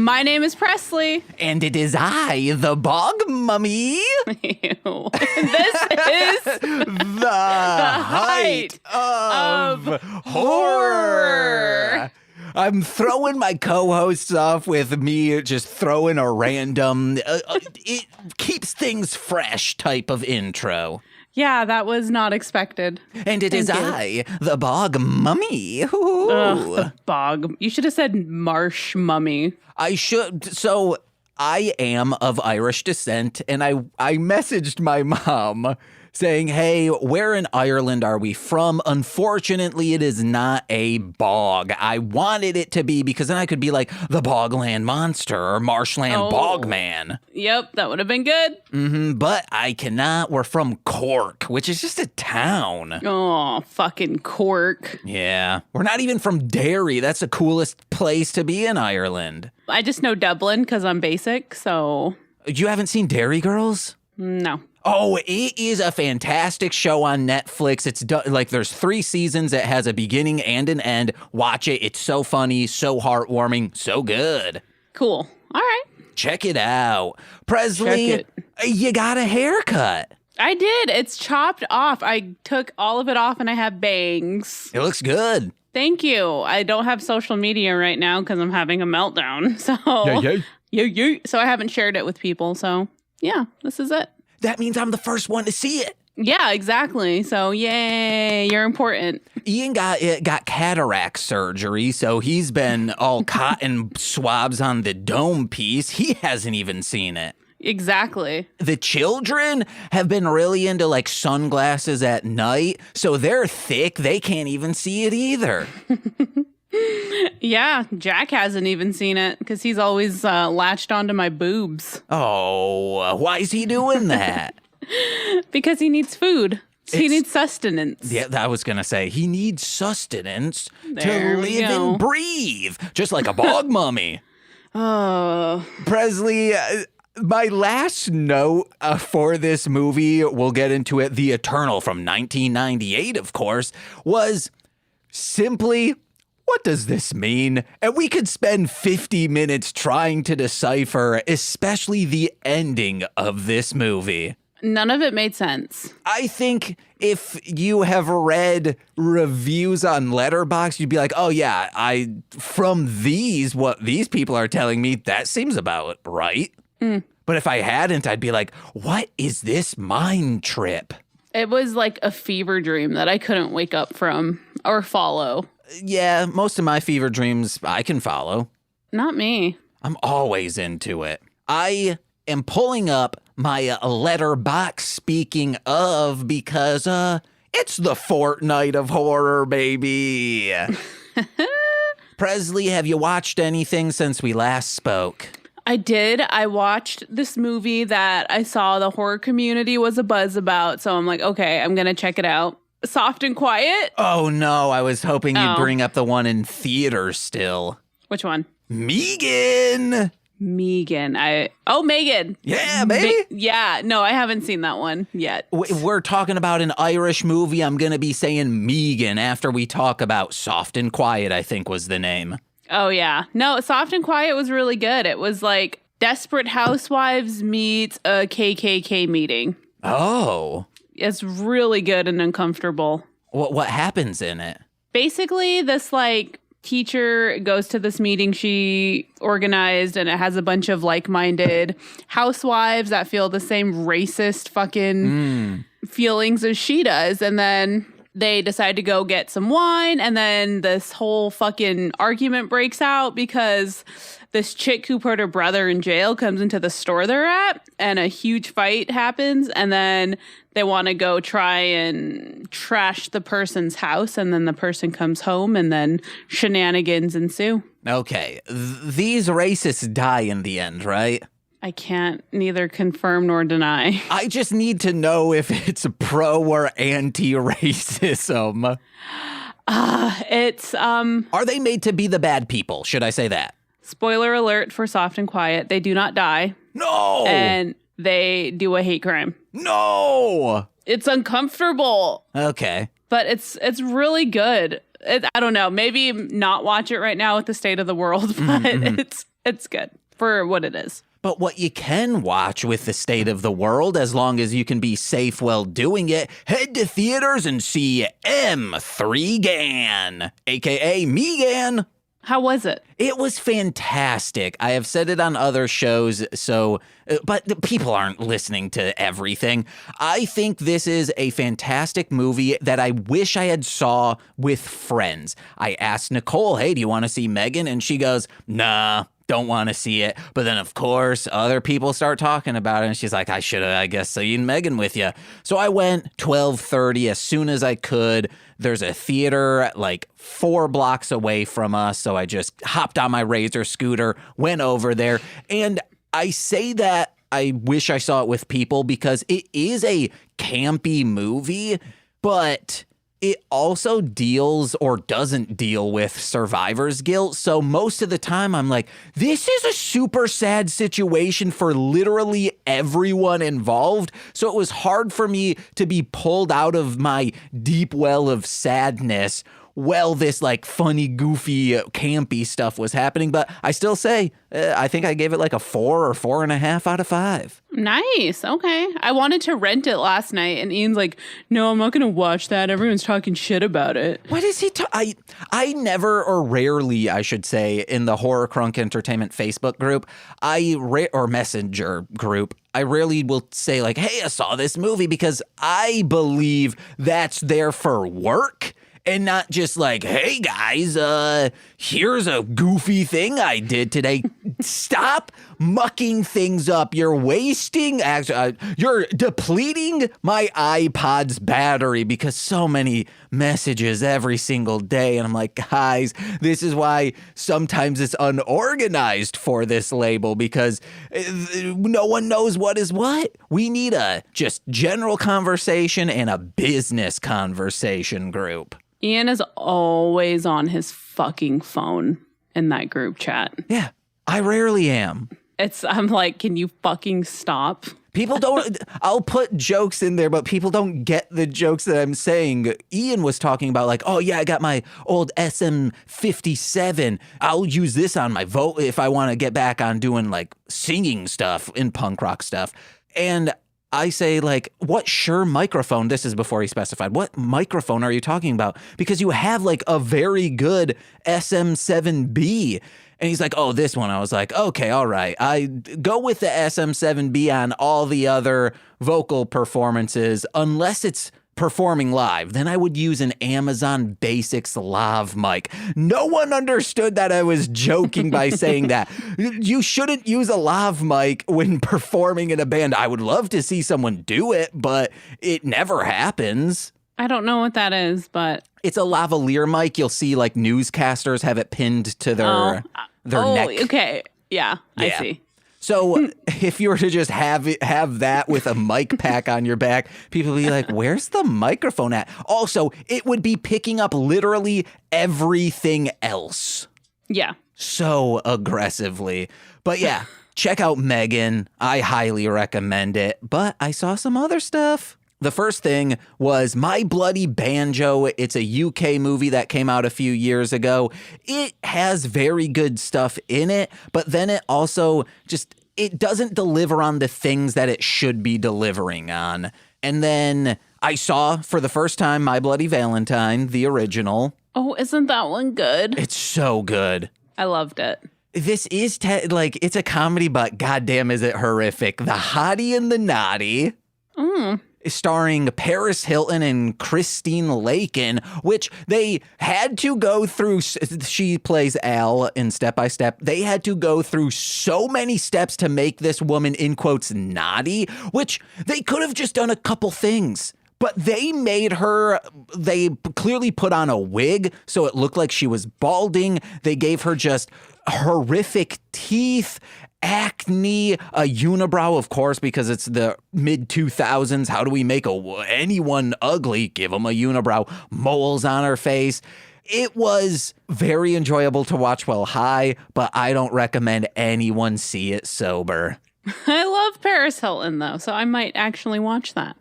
My name is Presley. And it is I, the Bog Mummy. Ew. This is the height of horror. I'm throwing my co-hosts off with me just throwing a random, it keeps things fresh type of intro. Yeah, that was not expected. And it is I, the Bog Mummy. Ugh, the bog. You should have said marsh mummy. I should. So I am of Irish descent, and I messaged my mom saying, hey, where in Ireland are we from? Unfortunately, it is not a bog. I wanted it to be because then I could be like the Bogland Monster or Marshland Bogman. Yep, that would have been good. But I cannot. We're from Cork, which is just a town. Oh, fucking Cork. Yeah. We're not even from Derry. That's the coolest place to be in Ireland. I just know Dublin because I'm basic, so. You haven't seen Derry Girls? No. Oh, it is a fantastic show on Netflix. It's like there's 3 seasons. It has a beginning and an end. Watch it. It's so funny, so heartwarming, so good. Cool. All right. Check it out. Presley, you got a haircut. I did. It's chopped off. I took all of it off and I have bangs. It looks good. Thank you. I don't have social media right now because I'm having a meltdown. So, So I haven't shared it with people. So, yeah, this is it. That means I'm the first one to see it. Yeah, exactly. So, yay, you're important. Ian got cataract surgery, so he's been all cotton swabs on the dome piece. He hasn't even seen it. Exactly. The children have been really into like sunglasses at night, so they're thick. They can't even see it either. Yeah, Jack hasn't even seen it because he's always latched onto my boobs. Oh, why is he doing that? Because he needs food. He needs sustenance. Yeah, I was going to say, he needs sustenance There to we live go. and breathe, just like a bog mummy. Oh. Presley, my last note for this movie, we'll get into it, The Eternal from 1998, of course, was simply, what does this mean? And we could spend 50 minutes trying to decipher, especially the ending of this movie. None of it made sense. I think if you have read reviews on Letterboxd, you'd be like, oh yeah, from what these people are telling me, that seems about right. But if I hadn't, I'd be like, what is this mind trip? It was like a fever dream that I couldn't wake up from or follow. Yeah, most of my fever dreams I can follow. Not me. I'm always into it. I am pulling up my letterbox, speaking of, because it's the fortnight of horror, baby. Presley, have you watched anything since we last spoke? I did. I watched this movie that I saw the horror community was a buzz about. So I'm like, okay, I'm going to check it out. Soft and Quiet. Oh, no. I was hoping you'd bring up the one in theaters still. Which one? Megan. Megan. Yeah, baby. Yeah. No, I haven't seen that one yet. We're talking about an Irish movie. I'm going to be saying Megan after we talk about Soft and Quiet, I think was the name. Oh, yeah. No, Soft and Quiet was really good. It was like Desperate Housewives meets a KKK meeting. Oh. It's really good and uncomfortable. What happens in it? Basically, this like teacher goes to this meeting she organized, and it has a bunch of like-minded housewives that feel the same racist fucking feelings as she does. And then they decide to go get some wine, and then this whole fucking argument breaks out because this chick who put her brother in jail comes into the store they're at, and a huge fight happens, and then they want to go try and trash the person's house, and then the person comes home, and then shenanigans ensue. Okay, these racists die in the end, right? I can't neither confirm nor deny. I just need to know if it's pro or anti-racism. It's Are they made to be the bad people? Should I say that? Spoiler alert for Soft and Quiet. They do not die. No! And they do a hate crime. No! It's uncomfortable. Okay. But it's really good. I don't know. Maybe not watch it right now with the state of the world, but It's good for what it is. But what you can watch with the state of the world, as long as you can be safe while doing it, head to theaters and see M3GAN, aka Megan. How was it? It was fantastic. I have said it on other shows, but people aren't listening to everything. I think this is a fantastic movie that I wish I had saw with friends. I asked Nicole, hey, do you want to see Megan? And she goes, nah. Don't want to see it. But then, of course, other people start talking about it. And she's like, I should have, I guess, seen Megan with you. So I went 12:30 as soon as I could. There's a theater like 4 blocks away from us. So I just hopped on my Razor scooter, went over there. And I say that I wish I saw it with people because it is a campy movie, but it also deals or doesn't deal with survivor's guilt. So most of the time I'm like, this is a super sad situation for literally everyone involved. So it was hard for me to be pulled out of my deep well of sadness while this like funny, goofy, campy stuff was happening. But I still say, I think I gave it like a 4 or 4.5 out of 5. Nice. Okay. I wanted to rent it last night, and Ian's like, no, I'm not going to watch that. Everyone's talking shit about it. What is he I never, or rarely, I should say, in the Horror Crunk Entertainment Facebook group, or Messenger group, I rarely will say like, hey, I saw this movie, because I believe that's there for work. And not just like, hey guys, here's a goofy thing I did today. Stop mucking things up. You're you're depleting my iPod's battery because so many messages every single day. And I'm like, guys, this is why sometimes it's unorganized for this label, because no one knows what is what. We need a just general conversation and a business conversation group. Ian is always on his fucking phone in that group chat. Yeah, I rarely am. I'm like, can you fucking stop? People don't, I'll put jokes in there, but people don't get the jokes that I'm saying. Ian was talking about like, oh yeah, I got my old SM57. I'll use this on my vote if I want to get back on doing like singing stuff and punk rock stuff. And I say like, what Shure microphone, this is before he specified, what microphone are you talking about? Because you have like a very good SM7B. And he's like, oh, this one. I was like, okay, all right. I go with the SM7B on all the other vocal performances, unless it's performing live. Then I would use an Amazon Basics lav mic. No one understood that I was joking by saying that. You shouldn't use a lav mic when performing in a band. I would love to see someone do it, but it never happens. I don't know what that is, but it's a lavalier mic. You'll see like newscasters have it pinned to their neck. Okay. Yeah, I see. So if you were to just have that with a mic pack on your back, people would be like, where's the microphone at? Also, it would be picking up literally everything else. Yeah. So aggressively. But yeah, check out Megan. I highly recommend it. But I saw some other stuff. The first thing was My Bloody Banjo. It's a UK movie that came out a few years ago. It has very good stuff in it, but then it also it doesn't deliver on the things that it should be delivering on. And then I saw for the first time My Bloody Valentine, the original. Oh, isn't that one good? It's so good. I loved it. This is it's a comedy, but goddamn is it horrific. The Hottie and the Nottie. Starring Paris Hilton and Christine Lakin, which they had to go through. She plays Al in Step by Step. They had to go through so many steps to make this woman, in quotes, naughty, which they could have just done a couple things. But they clearly put on a wig so it looked like she was balding. They gave her just horrific teeth, acne, a unibrow, of course, because it's the mid-2000s. How do we make anyone ugly? Give them a unibrow. Moles on her face. It was very enjoyable to watch while high, but I don't recommend anyone see it sober. I love Paris Hilton, though, so I might actually watch that.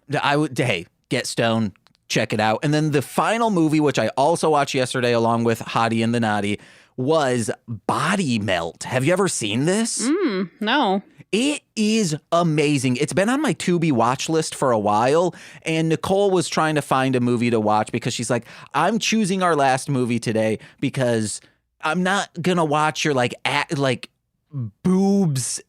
Hey, get stoned, check it out. And then the final movie, which I also watched yesterday along with Hottie and the Nottie, was Body Melt. Have you ever seen this? No. It is amazing. It's been on my Tubi watch list for a while, and Nicole was trying to find a movie to watch because she's like, I'm choosing our last movie today because I'm not gonna watch your like boobs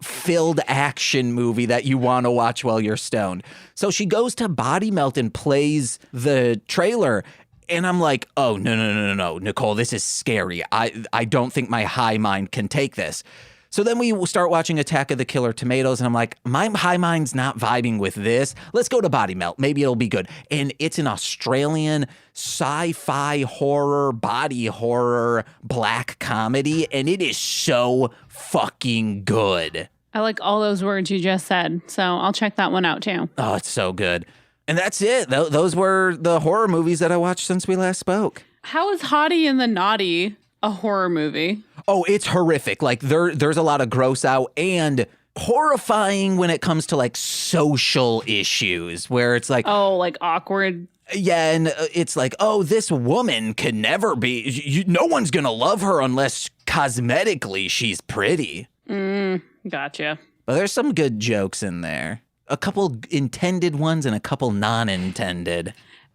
filled action movie that you want to watch while you're stoned. So she goes to Body Melt and plays the trailer. And I'm like, oh, no, Nicole, this is scary. I don't think my high mind can take this. So then we start watching Attack of the Killer Tomatoes, and I'm like, my high mind's not vibing with this. Let's go to Body Melt. Maybe it'll be good. And it's an Australian sci-fi horror, body horror, black comedy, and it is so fucking good. I like all those words you just said, so I'll check that one out too. Oh, it's so good. And that's it. Those were the horror movies that I watched since we last spoke. How is Hottie and the Nottie a horror movie? Oh, it's horrific. Like there's a lot of gross out and horrifying when it comes to like social issues where it's like, oh, like awkward. Yeah, and it's like, oh, this woman can never be, no one's going to love her unless cosmetically she's pretty. Gotcha. But there's some good jokes in there. A couple intended ones and a couple non-intended.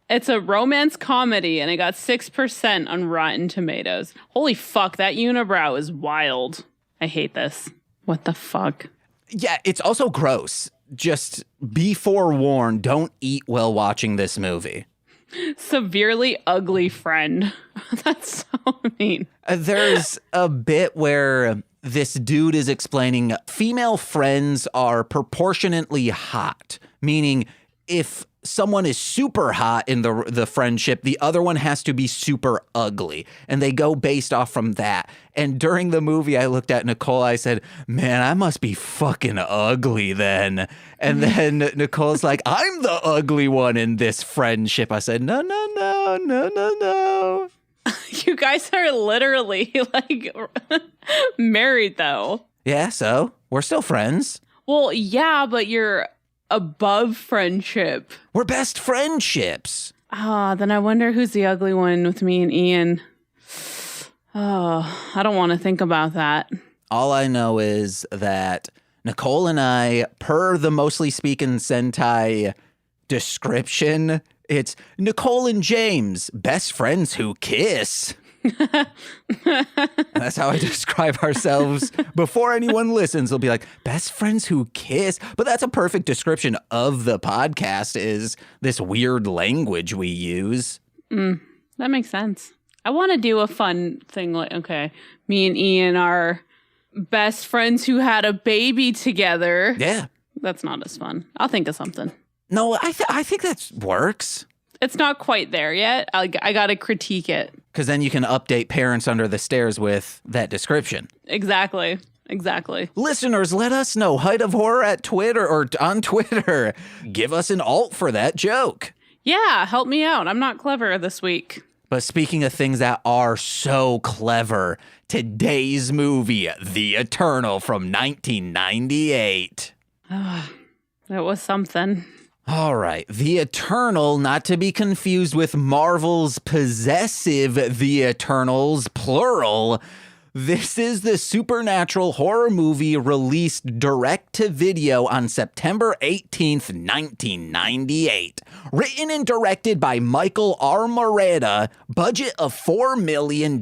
It's a romance comedy, and it got 6% on Rotten Tomatoes. Holy fuck, that unibrow is wild. I hate this. What the fuck? Yeah, it's also gross. Just be forewarned, don't eat while watching this movie. Severely ugly friend. That's so mean. There's a bit where this dude is explaining female friends are proportionately hot, meaning if someone is super hot in the friendship, the other one has to be super ugly. And they go based off from that. And during the movie, I looked at Nicole, I said, man, I must be fucking ugly then. And then Nicole's like, I'm the ugly one in this friendship. I said, no. You guys are literally like married though. Yeah, so we're still friends. Well, yeah, but you're above friendship. We're best friendships. Then I wonder who's the ugly one with me and Ian. Oh, I don't want to think about that. All I know is that Nicole and I, per the Mostly Speaking Sentai description, it's Nicole and James, best friends who kiss. That's how I describe ourselves. Before anyone listens, they'll be like, best friends who kiss. But that's a perfect description of the podcast, is this weird language we use. That makes sense. I want to do a fun thing like, okay, me and Ian are best friends who had a baby together. Yeah. That's not as fun. I'll think of something. No, I think that works. It's not quite there yet. I got to critique it. Because then you can update Parents Under the Stairs with that description. Exactly. Listeners, let us know. Height of Horror at Twitter or on Twitter. Give us an alt for that joke. Yeah, help me out. I'm not clever this week. But speaking of things that are so clever, today's movie, The Eternal from 1998. That was something. All right, The Eternal, not to be confused with Marvel's possessive The Eternals, plural. This is the supernatural horror movie released direct-to-video on September 18th, 1998. Written and directed by Michael R. Moretta, budget of $4 million.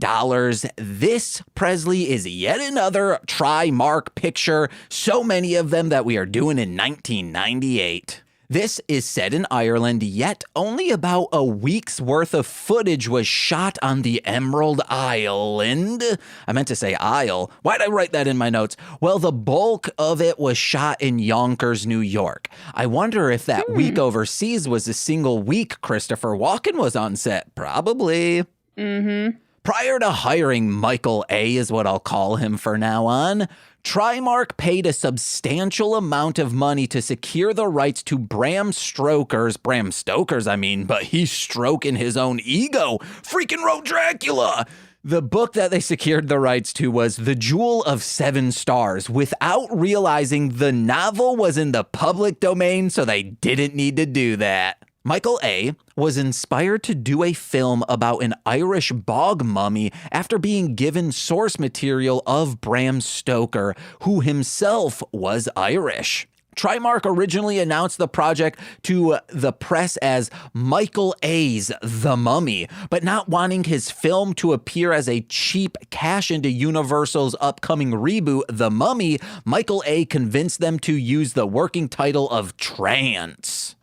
This, Presley, is yet another Trimark picture, so many of them that we are doing in 1998. This is set in Ireland, yet only about a week's worth of footage was shot on the Emerald Island. I meant to say Isle. Why'd I write that in my notes? Well, the bulk of it was shot in Yonkers, New York. I wonder if that week overseas was a single week Christopher Walken was on set. Probably. Prior to hiring Michael A., is what I'll call him for now on, Trimark paid a substantial amount of money to secure the rights to Bram Stoker's, but he's stroking his own ego. Freaking wrote Dracula. The book that they secured the rights to was The Jewel of Seven Stars, without realizing the novel was in the public domain, so they didn't need to do that. Michael A. was inspired to do a film about an Irish bog mummy after being given source material of Bram Stoker, who himself was Irish. Trimark originally announced the project to the press as Michael A.'s The Mummy, but not wanting his film to appear as a cheap cash into Universal's upcoming reboot, The Mummy, Michael A. convinced them to use the working title of Trance.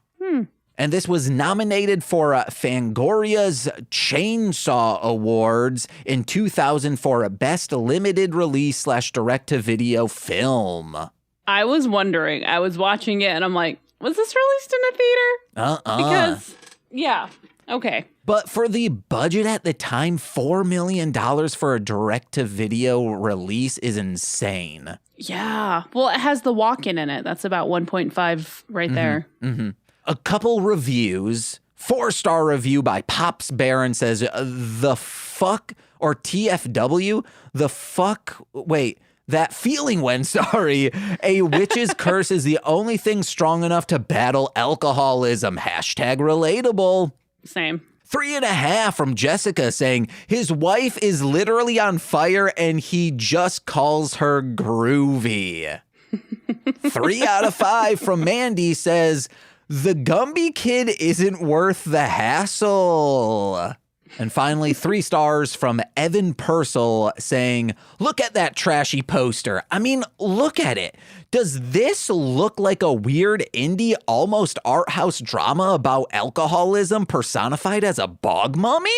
And this was nominated for Fangoria's Chainsaw Awards in 2000 for Best Limited Release / Direct-to-Video Film. I was wondering. I was watching it and I'm like, was this released in a theater? Because, yeah, okay. But for the budget at the time, $4 million for a direct-to-video release is insane. Yeah. Well, it has the Walken in it. That's about 1.5 right there. Mm-hmm. A couple reviews. 4-star review by Pops Baron says, the fuck, or TFW, the fuck, wait, that feeling when, sorry, a witch's curse is the only thing strong enough to battle alcoholism. Hashtag relatable. Same. 3.5 from Jessica saying, his wife is literally on fire and he just calls her groovy. 3 out of 5 from Mandy says, the Gumby kid isn't worth the hassle. And finally, 3 stars from Evan Purcell saying, look at that trashy poster. I mean, look at it. Does this look like a weird indie, almost art house drama about alcoholism personified as a bog mummy?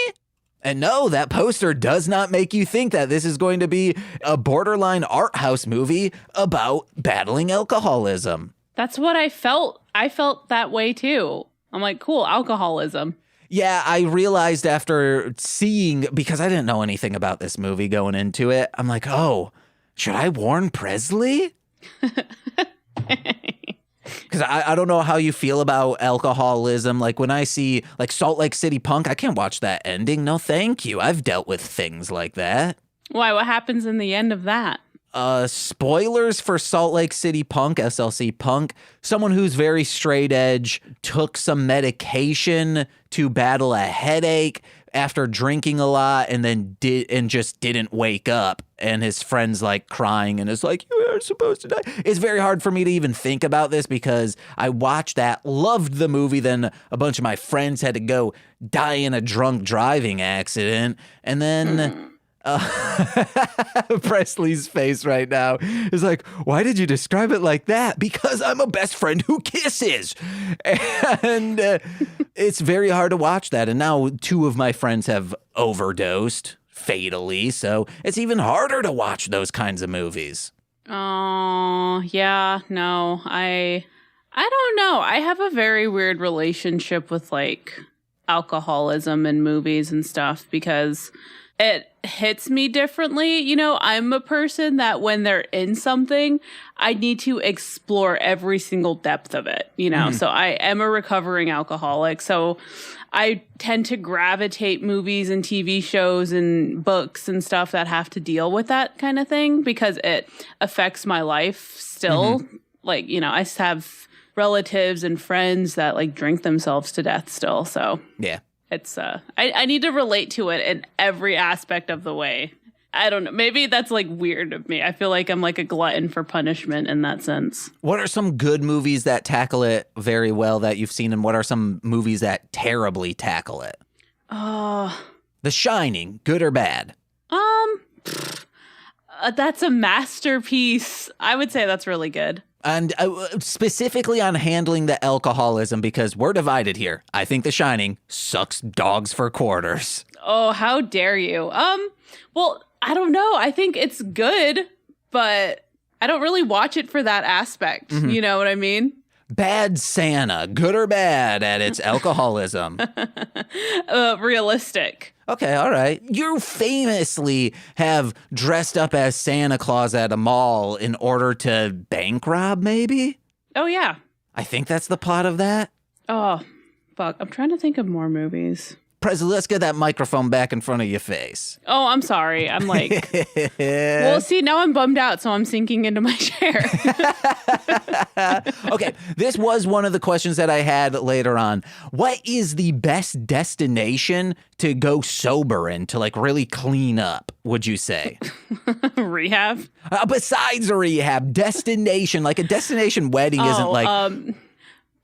And no, that poster does not make you think that this is going to be a borderline art house movie about battling alcoholism. That's what I felt. I felt that way too. I'm like, cool, alcoholism. Yeah, I realized after seeing, because I didn't know anything about this movie going into it, I'm like, oh, should I warn Presley? Because I don't know how you feel about alcoholism. Like when I see like Salt Lake City Punk, I can't watch that ending. No, thank you. I've dealt with things like that. Why? What happens in the end of that? Spoilers for Salt Lake City Punk, SLC Punk. Someone who's very straight edge took some medication to battle a headache after drinking a lot and then just didn't wake up. And his friend's like crying and is like, you are supposed to die. It's very hard for me to even think about this because I watched that, loved the movie. Then a bunch of my friends had to go die in a drunk driving accident. And then Presley's face right now is like, why did you describe it like that? Because I'm a best friend who kisses. And it's very hard to watch that. And now 2 of my friends have overdosed fatally. So it's even harder to watch those kinds of movies. Oh, yeah, no, I don't know. I have a very weird relationship with like alcoholism and movies and stuff because it hits me differently. You know, I'm a person that when they're in something, I need to explore every single depth of it, you know? So I am a recovering alcoholic. So I tend to gravitate movies and TV shows and books and stuff that have to deal with that kind of thing because it affects my life still. Like, you know, I have relatives and friends that like drink themselves to death still. So yeah. It's I need to relate to it in every aspect of the way. I don't know. Maybe that's like weird of me. I feel like I'm like a glutton for punishment in that sense. What are some good movies that tackle it very well that you've seen, and what are some movies that terribly tackle it? The Shining, good or bad? That's a masterpiece. I would say that's really good. And specifically on handling the alcoholism, because we're divided here. I think The Shining sucks dogs for quarters. Oh, how dare you? Well, I don't know. I think it's good, but I don't really watch it for that aspect. You know what I mean? Bad Santa, good or bad at its alcoholism? Realistic. Okay, all right. You famously have dressed up as Santa Claus at a mall in order to bank rob, maybe? Oh, yeah. I think that's the plot of that. Oh, fuck. I'm trying to think of more movies. Presley, let's get that microphone back in front of your face. Oh, I'm sorry. I'm like, well, see, now I'm bummed out, so I'm sinking into my chair. Okay, this was one of the questions that I had later on. What is the best destination to go sober in, to like really clean up, would you say? Rehab? Besides a rehab, destination, like a destination wedding isn't like...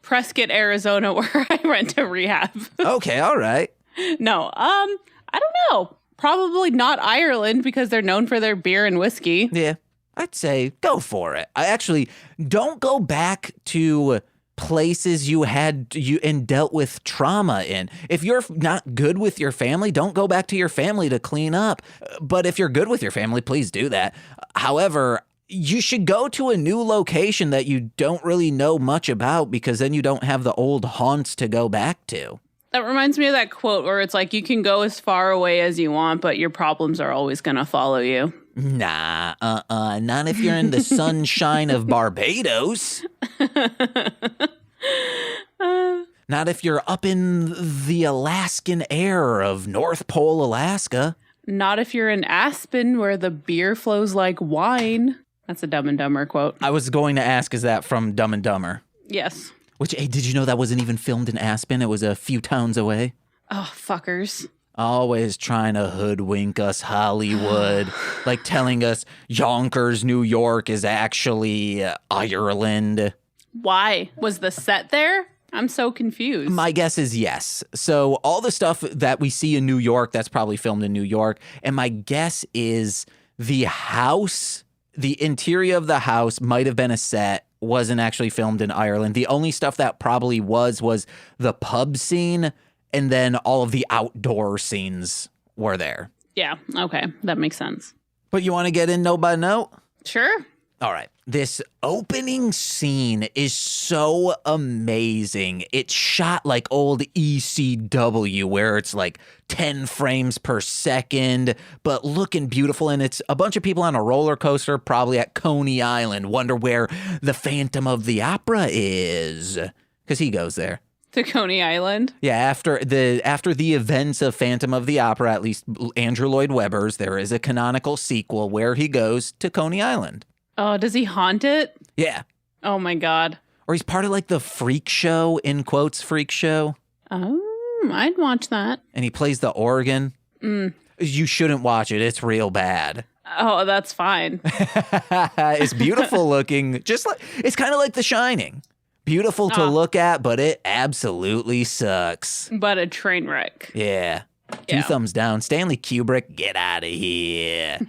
Prescott, Arizona, where I went to rehab. Okay, all right. No, I don't know. Probably not Ireland because they're known for their beer and whiskey. Yeah, I'd say go for it. I actually don't go back to places you dealt with trauma in. If you're not good with your family, don't go back to your family to clean up. But if you're good with your family, please do that. However, you should go to a new location that you don't really know much about, because then you don't have the old haunts to go back to. That reminds me of that quote where it's like, you can go as far away as you want, but your problems are always going to follow you. Nah, not if you're in the sunshine of Barbados. Not if you're up in the Alaskan air of North Pole, Alaska. Not if you're in Aspen where the beer flows like wine. That's a Dumb and Dumber quote. I was going to ask, is that from Dumb and Dumber? Yes. Which, hey, did you know that wasn't even filmed in Aspen? It was a few towns away. Oh, fuckers. Always trying to hoodwink us, Hollywood. Like telling us Yonkers, New York is actually Ireland. Why? Was the set there? I'm so confused. My guess is yes. So all the stuff that we see in New York, that's probably filmed in New York. And my guess is the house, the interior of the house might have been a set, wasn't actually filmed in Ireland. The only stuff that probably was the pub scene, and then all of the outdoor scenes were there. Yeah, okay. That makes sense. But you want to get in note by note? Sure. All right. This opening scene is so amazing. It's shot like old ECW, where it's like 10 frames per second, but looking beautiful. And it's a bunch of people on a roller coaster, probably at Coney Island. Wonder where the Phantom of the Opera is, because he goes there. To Coney Island? Yeah, after the events of Phantom of the Opera, at least Andrew Lloyd Webber's, there is a canonical sequel where he goes to Coney Island. Oh, does he haunt it? Yeah. Oh my God. Or he's part of like the freak show, in quotes, freak show. Oh, I'd watch that. And he plays the organ. You shouldn't watch it. It's real bad. Oh, that's fine. It's beautiful looking. Just like, it's kind of like The Shining. Beautiful to look at, but it absolutely sucks. But a train wreck. Yeah. Two thumbs down. Stanley Kubrick, get out of here.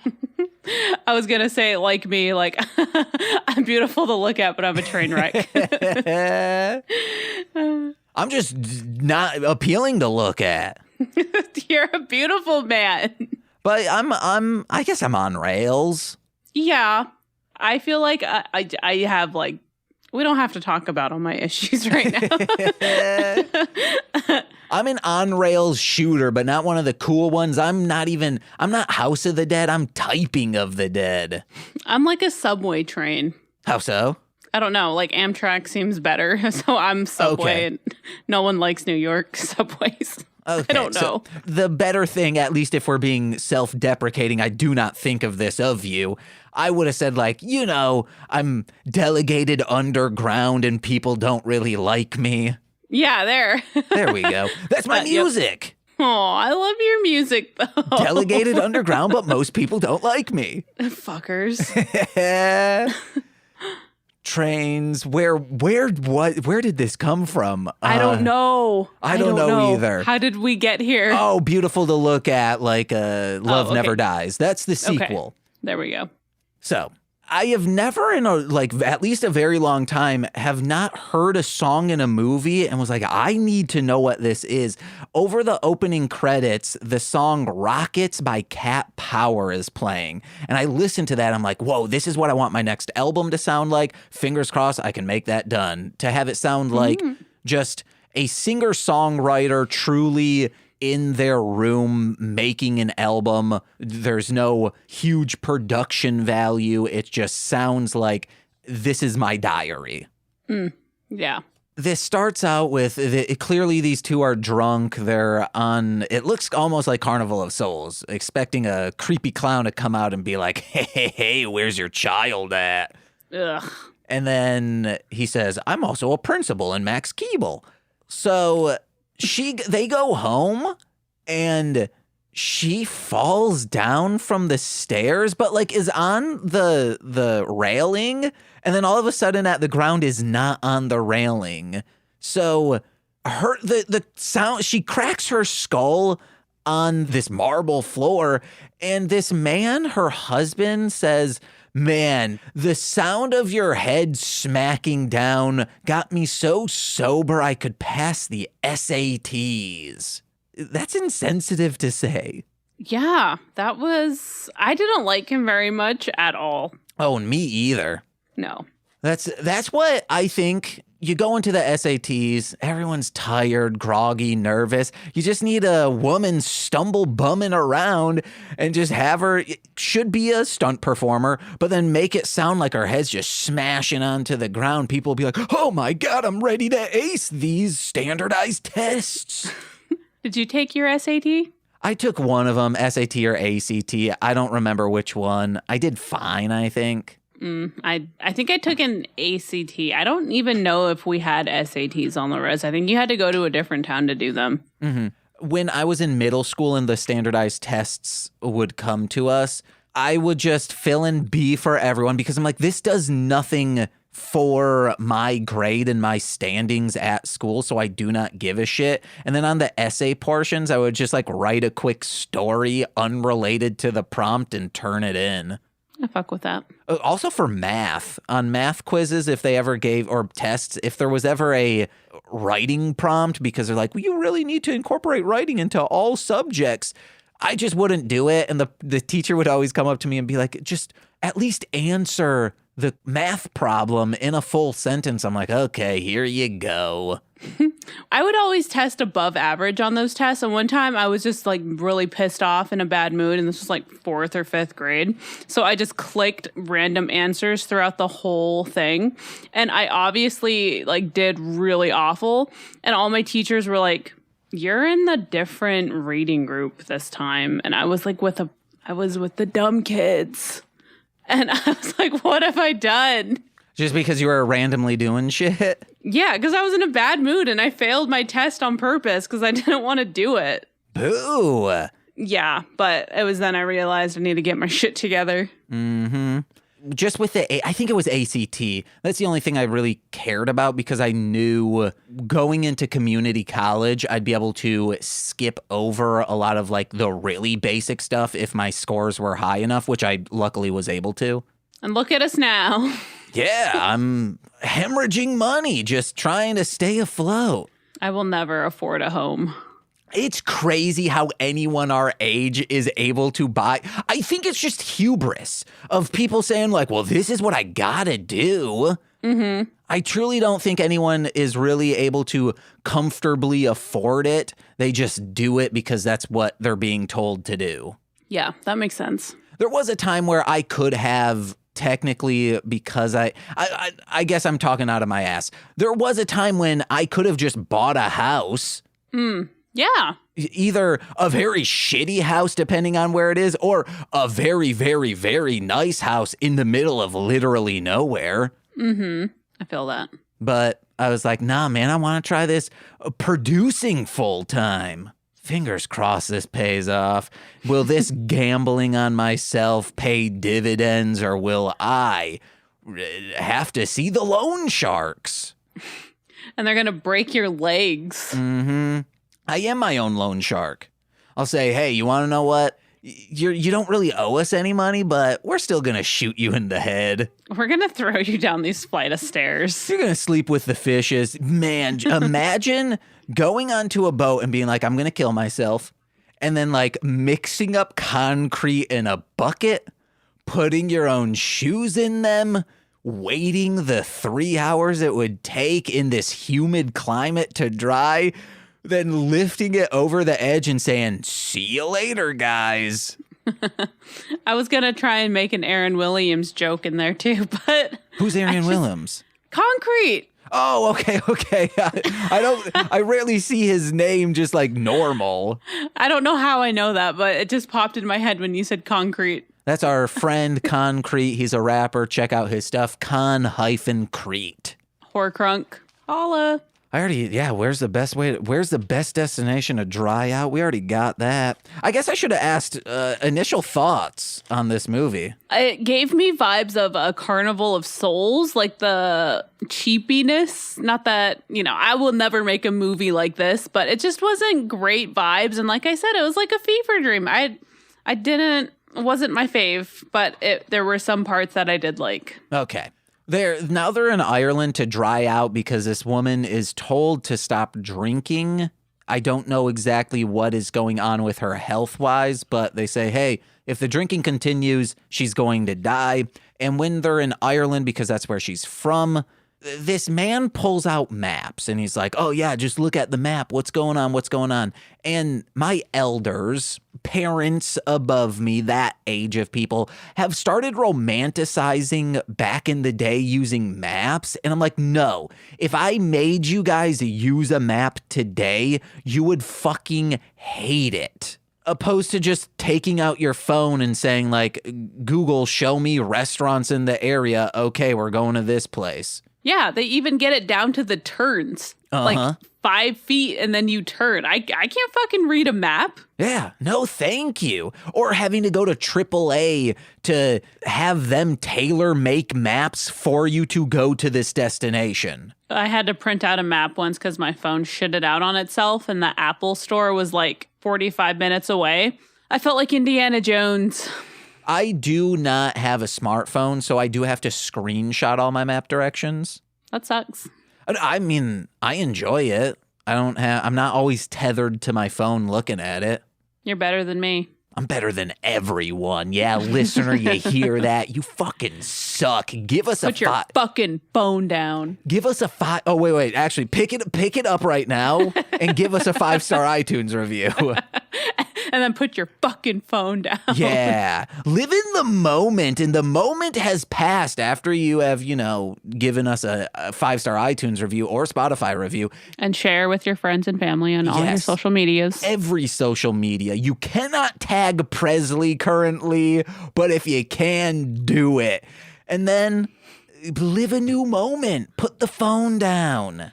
I was going to say, like me, like, I'm beautiful to look at, but I'm a train wreck. I'm just not appealing to look at. You're a beautiful man. But I guess I'm on rails. Yeah. I feel like I have, like, we don't have to talk about all my issues right now. I'm an on-rails shooter, but not one of the cool ones. I'm not House of the Dead. I'm Typing of the Dead. I'm like a subway train. How so? I don't know. Like Amtrak seems better, so I'm subway. Okay. And no one likes New York subways. Okay, I don't know. So the better thing, at least if we're being self-deprecating, I do not think of this of you. I would have said, like, I'm delegated underground and people don't really like me. Yeah, there. There we go. That's my music. Yep. Oh, I love your music, though. Delegated underground, but most people don't like me. Fuckers. Trains. Where did this come from? I don't know. I don't know either. How did we get here? Oh, beautiful to look at, like Love Never Dies. That's the sequel. Okay. There we go. So, I have never in at least a very long time have not heard a song in a movie and was like, I need to know what this is. Over the opening credits, the song Rockets by Cat Power is playing. And I listened to that. I'm like, whoa, this is what I want my next album to sound like. Fingers crossed I can make that done. To have it sound like just a singer-songwriter truly in their room making an album. There's no huge production value. It just sounds like this is my diary. Yeah. this starts out with clearly these two are drunk. They're on, it looks almost like Carnival of Souls, expecting a creepy clown to come out and be like, hey, where's your child at? Ugh. And then he says, I'm also a principal in Max Keeble. So they go home and she falls down from the stairs, but like is on the railing. And then all of a sudden the ground is not on the railing. So the sound, she cracks her skull on this marble floor. And this man, her husband, says, man, the sound of your head smacking down got me so sober I could pass the SATs. That's insensitive to say. Yeah, I didn't like him very much at all. Oh, and me either. No. That's what I think. You go into the SATs, everyone's tired, groggy, nervous. You just need a woman stumble bumming around and just have her, should be a stunt performer, but then make it sound like her head's just smashing onto the ground. People will be like, oh my God, I'm ready to ace these standardized tests. Did you take your SAT? I took one of them, SAT or ACT. I don't remember which one. I did fine, I think. I think I took an ACT. I don't even know if we had SATs on the res. I think you had to go to a different town to do them. Mm-hmm. When I was in middle school and the standardized tests would come to us, I would just fill in B for everyone because I'm like, this does nothing for my grade and my standings at school, so I do not give a shit. And then on the essay portions, I would just like write a quick story unrelated to the prompt and turn it in. I fuck with that. Also for math, on math quizzes, if they ever gave, or tests, if there was ever a writing prompt, because they're like, well, you really need to incorporate writing into all subjects, I just wouldn't do it. And the teacher would always come up to me and be like, just at least answer the math problem in a full sentence. I'm like, okay, here you go. I would always test above average on those tests. And one time I was just like really pissed off in a bad mood. And this was like 4th or 5th grade. So I just clicked random answers throughout the whole thing. And I obviously like did really awful. And all my teachers were like, you're in the different reading group this time. And I was like with the dumb kids. And I was like, what have I done? Just because you were randomly doing shit? Yeah, because I was in a bad mood and I failed my test on purpose because I didn't want to do it. Boo. Yeah, but it was then I realized I need to get my shit together. Mm-hmm. Just with I think it was ACT. That's the only thing I really cared about because I knew going into community college, I'd be able to skip over a lot of like the really basic stuff if my scores were high enough, which I luckily was able to. And look at us now. Yeah, I'm hemorrhaging money, just trying to stay afloat. I will never afford a home. It's crazy how anyone our age is able to buy. I think it's just hubris of people saying like, well, this is what I gotta do. Mm-hmm. I truly don't think anyone is really able to comfortably afford it. They just do it because that's what they're being told to do. Yeah, that makes sense. There was a time where I could have technically, because I guess I'm talking out of my ass. There was a time when I could have just bought a house. Yeah. Either a very shitty house, depending on where it is, or a very, very, very nice house in the middle of literally nowhere. Mm-hmm. I feel that. But I was like, nah, man, I want to try this producing full time. Fingers crossed this pays off. Will this gambling on myself pay dividends, or will I have to see the loan sharks? And they're going to break your legs. Mm-hmm. I am my own loan shark. I'll say, hey, you want to know what? You don't really owe us any money, but we're still going to shoot you in the head. We're going to throw you down these flight of stairs. You're going to sleep with the fishes. Man, imagine going onto a boat and being like, I'm going to kill myself. And then like mixing up concrete in a bucket, putting your own shoes in them, waiting the 3 hours it would take in this humid climate to dry, then lifting it over the edge and saying, see you later, guys. I was going to try and make an Aaron Williams joke in there too, but... Who's Aaron Williams? Concrete. Oh, okay. I rarely see his name just like normal. I don't know how I know that, but it just popped in my head when you said concrete. That's our friend Concrete. He's a rapper. Check out his stuff. Con-Crete. Horcrunk. Holla. Where's the best destination to dry out? We already got that. I guess I should have asked initial thoughts on this movie. It gave me vibes of a Carnival of Souls, like the cheapiness. Not that, I will never make a movie like this, but it just wasn't great vibes. And like I said, it was like a fever dream. It wasn't my fave, but there were some parts that I did like. Okay. They're in Ireland to dry out because this woman is told to stop drinking. I don't know exactly what is going on with her health-wise, but they say, hey, if the drinking continues, she's going to die. And when they're in Ireland, because that's where she's from, this man pulls out maps and he's like, oh yeah, just look at the map. What's going on? And my elders, parents above me, that age of people, have started romanticizing back in the day using maps. And I'm like, no, if I made you guys use a map today, you would fucking hate it. Opposed to just taking out your phone and saying like, Google, show me restaurants in the area. Okay, we're going to this place. Yeah, they even get it down to the turns. Like 5 feet and then you turn. I can't fucking read a map. Yeah, no thank you. Or having to go to AAA to have them tailor-make maps for you to go to this destination. I had to print out a map once because my phone shitted out on itself and the Apple store was like 45 minutes away. I felt like Indiana Jones. I do not have a smartphone, so I do have to screenshot all my map directions. That sucks. I mean, I enjoy it. I'm not always tethered to my phone looking at it. You're better than me. I'm better than everyone. Yeah, listener, you hear that? You fucking suck. Give us Put your fucking phone down. Give us a 5. Oh, wait. Actually, pick it up right now and give us a 5-star iTunes review. And then put your fucking phone down. Yeah. Live in the moment. And the moment has passed after you have, given us a 5-star iTunes review or Spotify review. And share with your friends and family on all your social medias. Every social media. You cannot tag Presley currently, but if you can, do it. And then live a new moment. Put the phone down.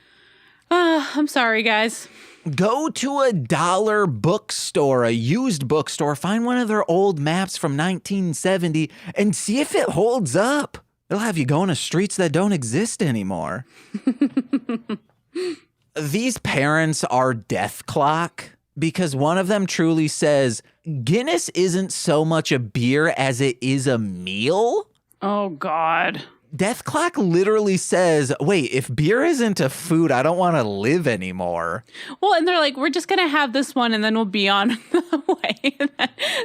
I'm sorry, guys. Go to a dollar bookstore, a used bookstore, find one of their old maps from 1970 and see if it holds up. They'll have you going to streets that don't exist anymore. These parents are death clock because one of them truly says, Guinness isn't so much a beer as it is a meal. Oh, God. Death Clock literally says, wait, if beer isn't a food, I don't want to live anymore. Well, and they're like, we're just going to have this one and then we'll be on the way.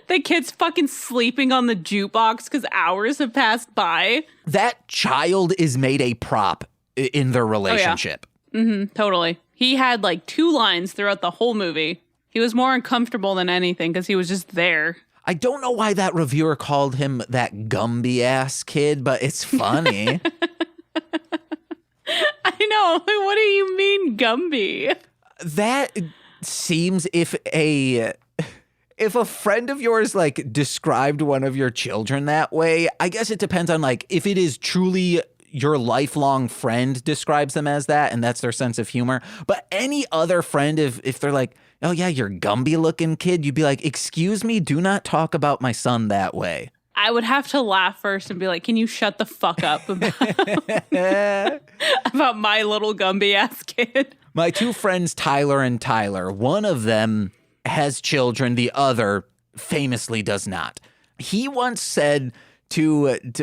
The kid's fucking sleeping on the jukebox because hours have passed by. That child is made a prop in their relationship. Oh, yeah. Totally. He had like 2 lines throughout the whole movie. He was more uncomfortable than anything because he was just there. I don't know why that reviewer called him that Gumby ass kid, but it's funny. I know. What do you mean, Gumby? That seems if a friend of yours like described one of your children that way, I guess it depends on like if it is truly your lifelong friend describes them as that and that's their sense of humor. But any other friend, if they're like, oh yeah, you're Gumby looking kid, you'd be like, excuse me, do not talk about my son that way. I would have to laugh first and be like, can you shut the fuck up about my little Gumby ass kid? My 2 friends, Tyler and Tyler, one of them has children, the other famously does not. He once said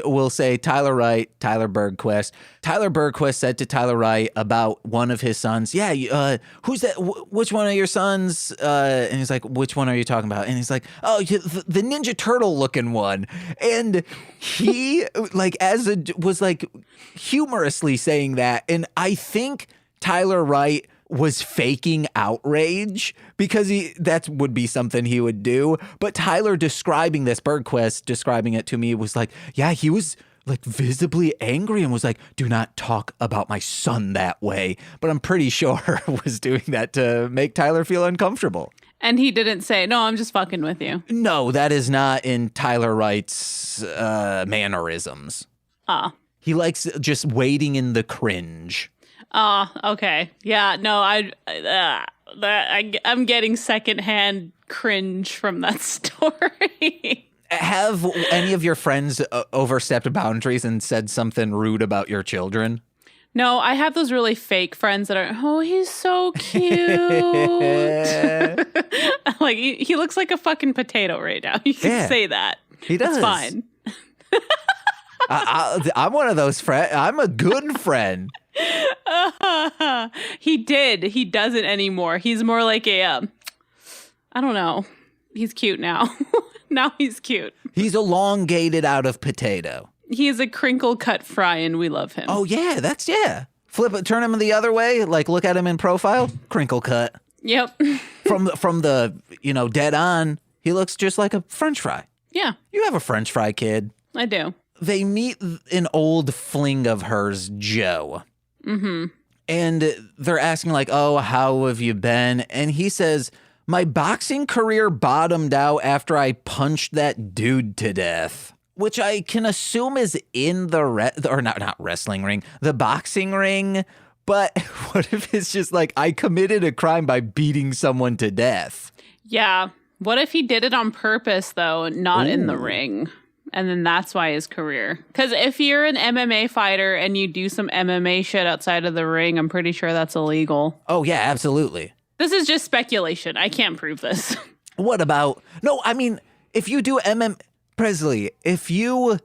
we'll say Tyler Wright, Tyler Bergquist. Tyler Bergquist said to Tyler Wright about one of his sons, yeah, who's that? Which one of your sons? And he's like, which one are you talking about? And he's like, oh, the Ninja Turtle looking one. And he was humorously saying that. And I think Tyler Wright was faking outrage because that would be something he would do. But Tyler describing this, Bergquist describing it to me was like, yeah, he was like visibly angry and was like, do not talk about my son that way. But I'm pretty sure was doing that to make Tyler feel uncomfortable. And he didn't say, no, I'm just fucking with you. No, that is not in Tyler Wright's mannerisms. He likes just waiting in the cringe. Okay. Yeah, no, I'm getting secondhand cringe from that story. Have any of your friends overstepped boundaries and said something rude about your children? No, I have those really fake friends that are, oh, he's so cute. Like, he looks like a fucking potato right now. You can say that. He does. It's fine. I'm one of those friends. I'm a good friend. He did. He doesn't anymore. He's more like a, I don't know. He's cute now. Now he's cute. He's elongated out of potato. He is a crinkle cut fry and we love him. Oh, yeah. Flip it, turn him the other way. Like, look at him in profile. Crinkle cut. Yep. From the dead on, he looks just like a French fry. Yeah. You have a French fry kid. I do. They meet an old fling of hers, Joe. Mm-hmm. And they're asking like, oh, how have you been? And he says, my boxing career bottomed out after I punched that dude to death. Which I can assume is in the not wrestling ring, the boxing ring. But what if it's just like, I committed a crime by beating someone to death? Yeah. What if he did it on purpose, though, not in the ring? And then that's why his career. Because if you're an MMA fighter and you do some MMA shit outside of the ring, I'm pretty sure that's illegal. Oh, yeah, absolutely. This is just speculation. I can't prove this. What about... No, I mean, if you do MMA... Presley, if you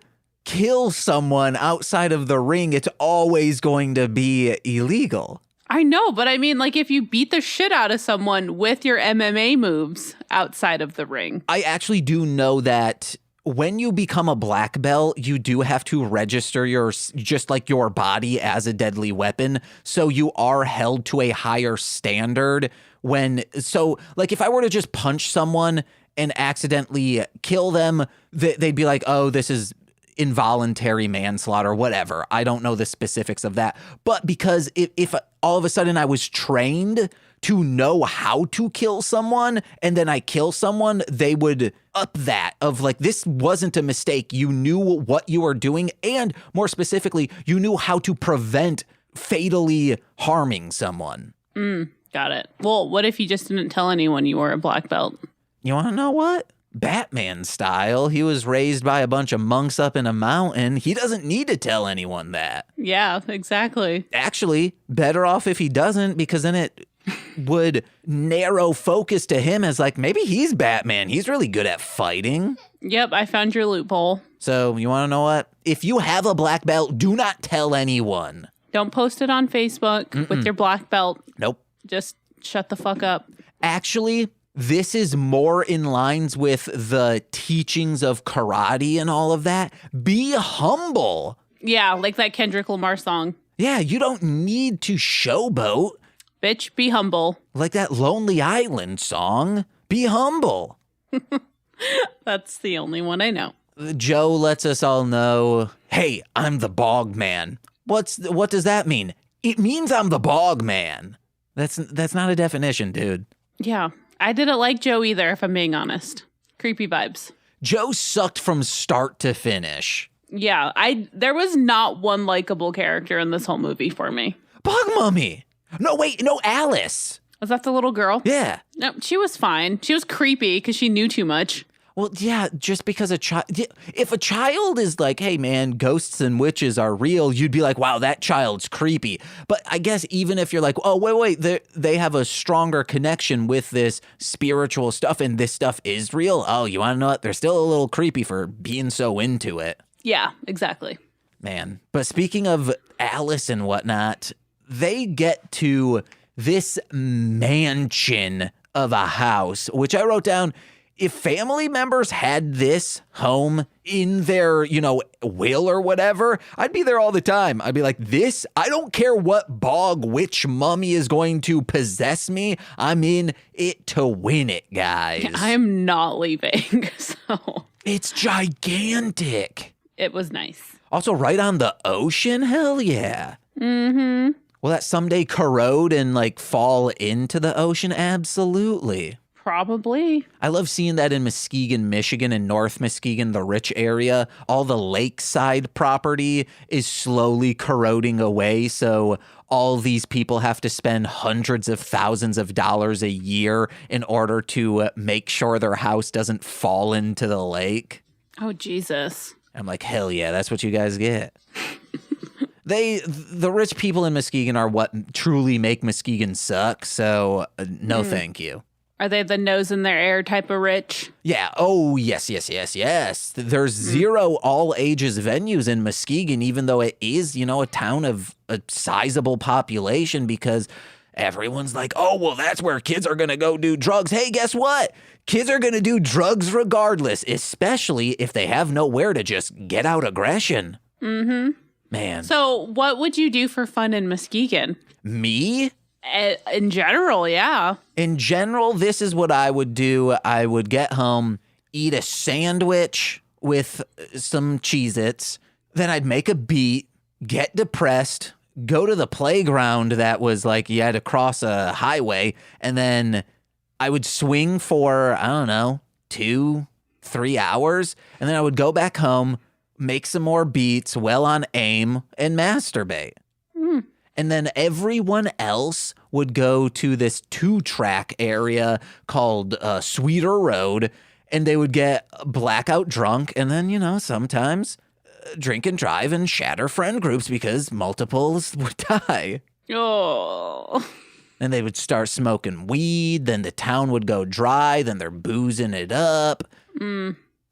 kill someone outside of the ring, it's always going to be illegal. I know, but I mean, like, if you beat the shit out of someone with your MMA moves outside of the ring. I actually do know that when you become a black belt, you do have to register your body as a deadly weapon. So you are held to a higher standard if I were to just punch someone and accidentally kill them, they'd be like, oh, this is involuntary manslaughter, whatever. I don't know the specifics of that. But because if all of a sudden I was trained to know how to kill someone and then I kill someone, they would up that of like, this wasn't a mistake. You knew what you were doing. And more specifically, you knew how to prevent fatally harming someone. Got it. Well, what if you just didn't tell anyone you were a black belt? You want to know what? Batman style. He was raised by a bunch of monks up in a mountain. He doesn't need to tell anyone that. Yeah, exactly. Actually, better off if he doesn't, because then it would narrow focus to him as like, maybe he's Batman. He's really good at fighting. Yep, I found your loophole. So you want to know what? If you have a black belt, do not tell anyone. Don't post it on Facebook with your black belt. Nope. Just shut the fuck up. Actually, this is more in lines with the teachings of karate and all of that. Be humble. Yeah, like that Kendrick Lamar song. Yeah, you don't need to showboat. Bitch, be humble. Like that Lonely Island song. Be humble. That's the only one I know. Joe lets us all know, hey, I'm the bog man. What does that mean? It means I'm the bog man. That's not a definition, dude. Yeah. I didn't like Joe either, if I'm being honest. Creepy vibes. Joe sucked from start to finish. Yeah, there was not one likable character in this whole movie for me. Bug Mummy. No, wait, no, Alice. Was that the little girl? Yeah. No, she was fine. She was creepy because she knew too much. Well, yeah, just because if a child is like, hey, man, ghosts and witches are real, you'd be like, wow, that child's creepy. But I guess even if you're like, oh, wait, they have a stronger connection with this spiritual stuff and this stuff is real. Oh, you want to know what? They're still a little creepy for being so into it. Yeah, exactly. Man. But speaking of Alice and whatnot, they get to this mansion of a house, which I wrote down. If family members had this home in their, will or whatever, I'd be there all the time. I'd be like, I don't care what bog witch mummy is going to possess me. I'm in it to win it, guys. I am not leaving, so. It's gigantic. It was nice. Also, right on the ocean? Hell yeah. Mm-hmm. Will that someday corrode and like fall into the ocean? Absolutely. Probably. I love seeing that in Muskegon, Michigan, and North Muskegon, the rich area. All the lakeside property is slowly corroding away. So all these people have to spend hundreds of thousands of dollars a year in order to make sure their house doesn't fall into the lake. Oh, Jesus. I'm like, hell yeah, that's what you guys get. The rich people in Muskegon are what truly make Muskegon suck. So no, thank you. Are they the nose in their air type of rich? Yeah. Oh, yes. There's zero all ages venues in Muskegon, even though it is, a town of a sizable population, because everyone's like, oh, well, that's where kids are going to go do drugs. Hey, guess what? Kids are going to do drugs regardless, especially if they have nowhere to just get out aggression. Mm-hmm. Man. So what would you do for fun in Muskegon? Me? In general, yeah. In general, this is what I would do. I would get home, eat a sandwich with some Cheez-Its. Then I'd make a beat, get depressed, go to the playground that was like you had to cross a highway, and then I would swing for, I don't know, 2-3 hours. And then I would go back home, make some more beats, well on aim, and masturbate. And then everyone else would go to this 2-track area called Sweeter Road, and they would get blackout drunk, and then, sometimes drink and drive and shatter friend groups because multiples would die. Oh. And they would start smoking weed, then the town would go dry, then they're boozing it up.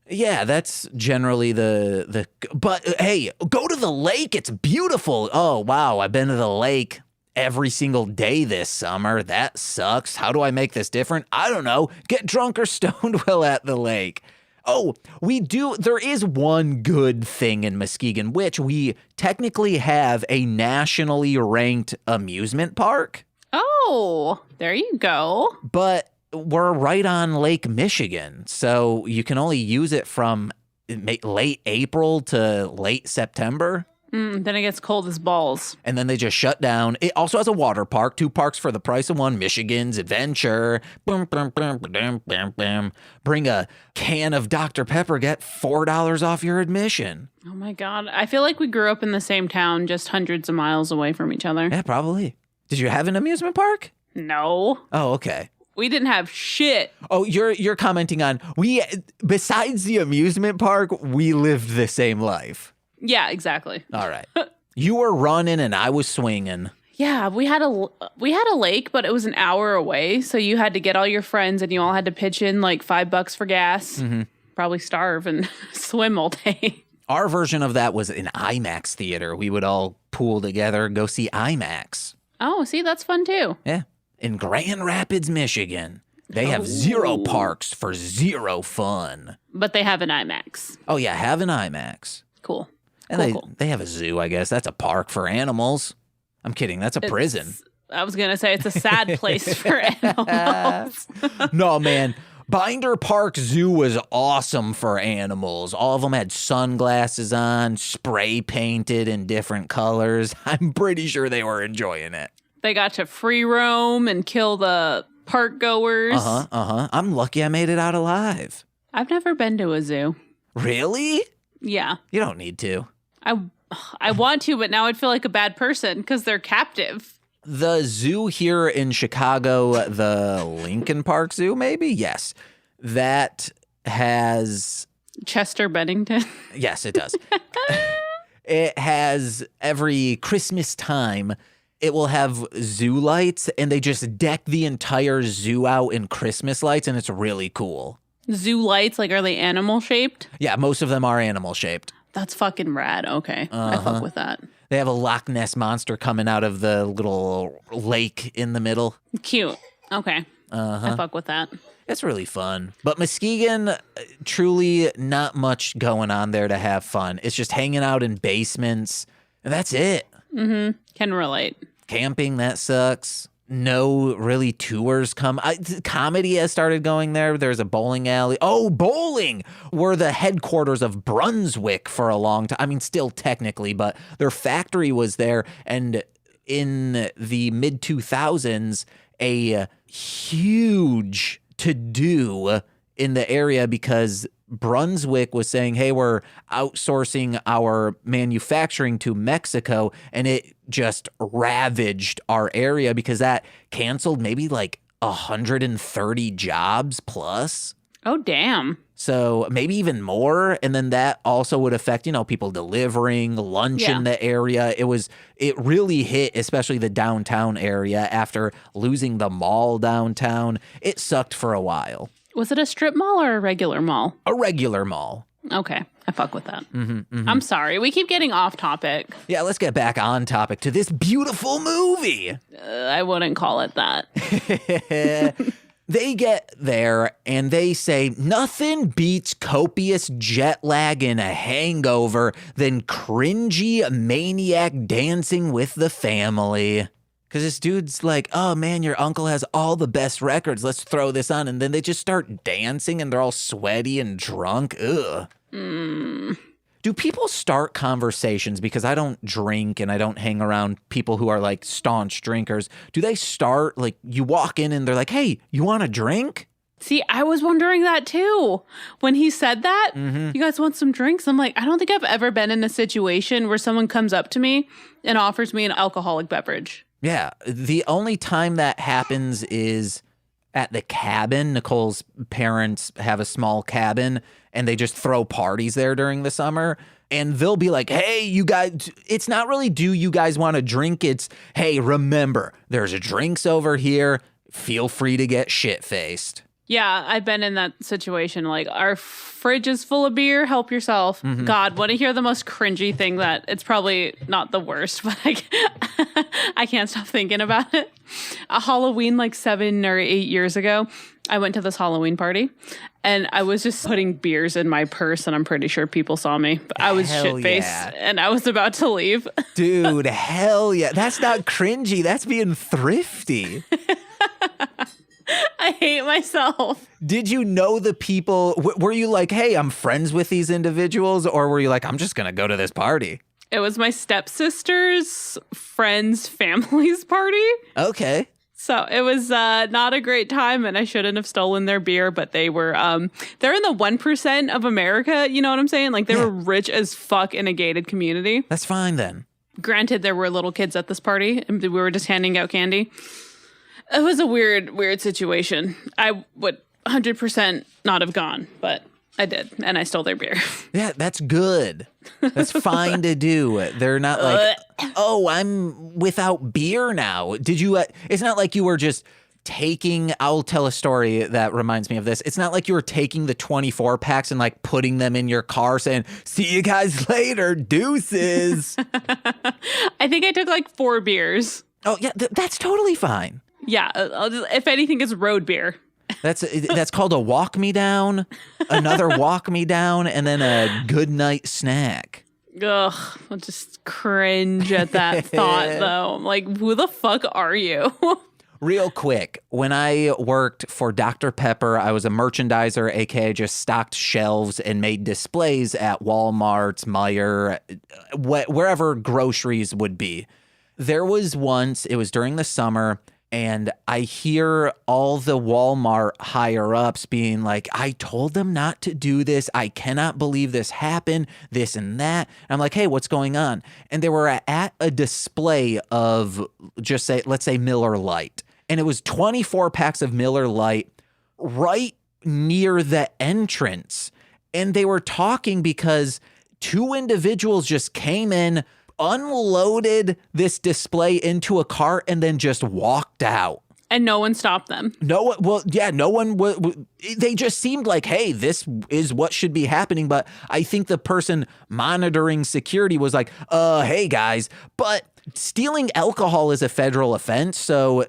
Yeah, that's generally but hey, go to the lake. It's beautiful. Oh, wow. I've been to the lake every single day this summer. That sucks. How do I make this different? I don't know. Get drunk or stoned while at the lake. Oh, there is one good thing in Muskegon, which we technically have a nationally ranked amusement park. Oh, there you go. But we're right on Lake Michigan, so you can only use it from late April to late September. Then it gets cold as balls. And then they just shut down. It also has a water park, 2 parks for the price of one, Michigan's Adventure. Bring a can of Dr. Pepper, get $4 off your admission. Oh my God. I feel like we grew up in the same town, just hundreds of miles away from each other. Yeah, probably. Did you have an amusement park? No. Oh, okay. We didn't have shit. Oh, you're commenting on besides the amusement park, we lived the same life. Yeah, exactly. All right. You were running and I was swinging. Yeah, we had a lake, but it was an hour away, so you had to get all your friends and you all had to pitch in like $5 for gas. Mm-hmm. Probably starve and swim all day. Our version of that was an IMAX theater. We would all pool together and go see IMAX. Oh, see, that's fun too. Yeah. In Grand Rapids, Michigan. They have 0 parks for 0 fun. But they have an IMAX. Oh, yeah, have an IMAX. Cool. And they have a zoo, I guess. That's a park for animals. I'm kidding. That's a prison. I was going to say it's a sad place for animals. No, man. Binder Park Zoo was awesome for animals. All of them had sunglasses on, spray painted in different colors. I'm pretty sure they were enjoying it. They got to free roam and kill the park goers. I'm lucky I made it out alive. I've never been to a zoo. Really? Yeah. You don't need to. I want to, but now I'd feel like a bad person because they're captive. The zoo here in Chicago, the Lincoln Park Zoo, maybe? Yes. That has... Chester Bennington? Yes, it does. It has every Christmas time... It will have zoo lights, and they just deck the entire zoo out in Christmas lights, and it's really cool. Zoo lights, like, are they animal shaped? Yeah, most of them are animal shaped. That's fucking rad. Okay. I fuck with that. They have a Loch Ness monster coming out of the little lake in the middle. Cute. Okay. I fuck with that. It's really fun. But Muskegon, truly not much going on there to have fun. It's just hanging out in basements, and that's it. Mm-hmm. Can relate. Camping, that sucks. no really tours come. Comedy has started going there. There's a bowling alley. Oh, bowling were the headquarters of Brunswick for a long time. I mean, still technically, but their factory was there. And in the mid 2000s, a huge to-do in the area because Brunswick was saying, hey, we're outsourcing our manufacturing to Mexico, and it just ravaged our area because that canceled maybe like 130 jobs plus. Oh, damn. So maybe even more. And then that also would affect, people delivering lunch in the area. It really hit, especially the downtown area after losing the mall downtown. It sucked for a while. Was it a strip mall or a regular mall? A regular mall. Okay. I fuck with that. I'm sorry. We keep getting off topic. Yeah, let's get back on topic to this beautiful movie. I wouldn't call it that. They get there and they say nothing beats copious jet lag and a hangover than cringy maniac dancing with the family. Because this dude's like, oh man, your uncle has all the best records. Let's throw this on. And then they just start dancing and they're all sweaty and drunk. Ugh. Do people start conversations, because I don't drink and I don't hang around people who are like staunch drinkers. Do they start, like you walk in and they're like, hey, you want a drink? See, I was wondering that too. When he said that, you guys want some drinks? I'm like, I don't think I've ever been in a situation where someone comes up to me and offers me an alcoholic beverage. Yeah. The only time that happens is at the cabin. Nicole's parents have a small cabin and they just throw parties there during the summer. And they'll be like, hey, you guys, it's not really, do you guys want a drink? It's, hey, remember, there's drinks over here. Feel free to get shit-faced. Yeah, I've been in that situation. Like, our fridge is full of beer. Help yourself. God, want to hear the most cringy thing that it's probably not the worst, but I can't stop thinking about it. A Halloween, like 7 or 8 years ago, I went to this Halloween party and I was just putting beers in my purse and I'm pretty sure people saw me. But I was shit-faced and I was about to leave. Dude, hell yeah. That's not cringy. That's being thrifty. I hate myself. Did you know the people? Were you like, hey, I'm friends with these individuals? Or were you like, I'm just going to go to this party? It was my stepsister's friend's family's party. Okay. So it was not a great time, and I shouldn't have stolen their beer, but they were, they're in the 1% of America, you know what I'm saying? Like, they were rich as fuck in a gated community. That's fine then. Granted, there were little kids at this party, and we were just handing out candy. It was a weird situation. I would 100% not have gone, but I did, and I stole their beer. Yeah, that's good. That's fine to do. They're not like, oh, I'm without beer now. Did you? It's not like you were just taking, I'll tell a story that reminds me of this. It's not like you were taking the 24 packs and like putting them in your car saying, see you guys later, deuces. I think I took like 4 beers. Oh, yeah, that's totally fine. Yeah, if anything, it's road beer. That's called a walk me down, another walk me down, and then a good night snack. Ugh, I'll just cringe at that thought, though. I'm like, who the fuck are you? Real quick, when I worked for Dr. Pepper, I was a merchandiser, aka just stocked shelves and made displays at Walmart, Meijer, wherever groceries would be. There was once, it was during the summer, and I hear all the Walmart higher-ups being like, I told them not to do this. I cannot believe this happened, this and that. And I'm like, hey, what's going on? And they were at a display of, let's say Miller Lite. And it was 24 packs of Miller Lite right near the entrance. And they were talking because 2 individuals just came in, unloaded this display into a cart, and then just walked out. And no one stopped them. No one. They just seemed like, hey, this is what should be happening. But I think the person monitoring security was like, hey, guys, but stealing alcohol is a federal offense. So,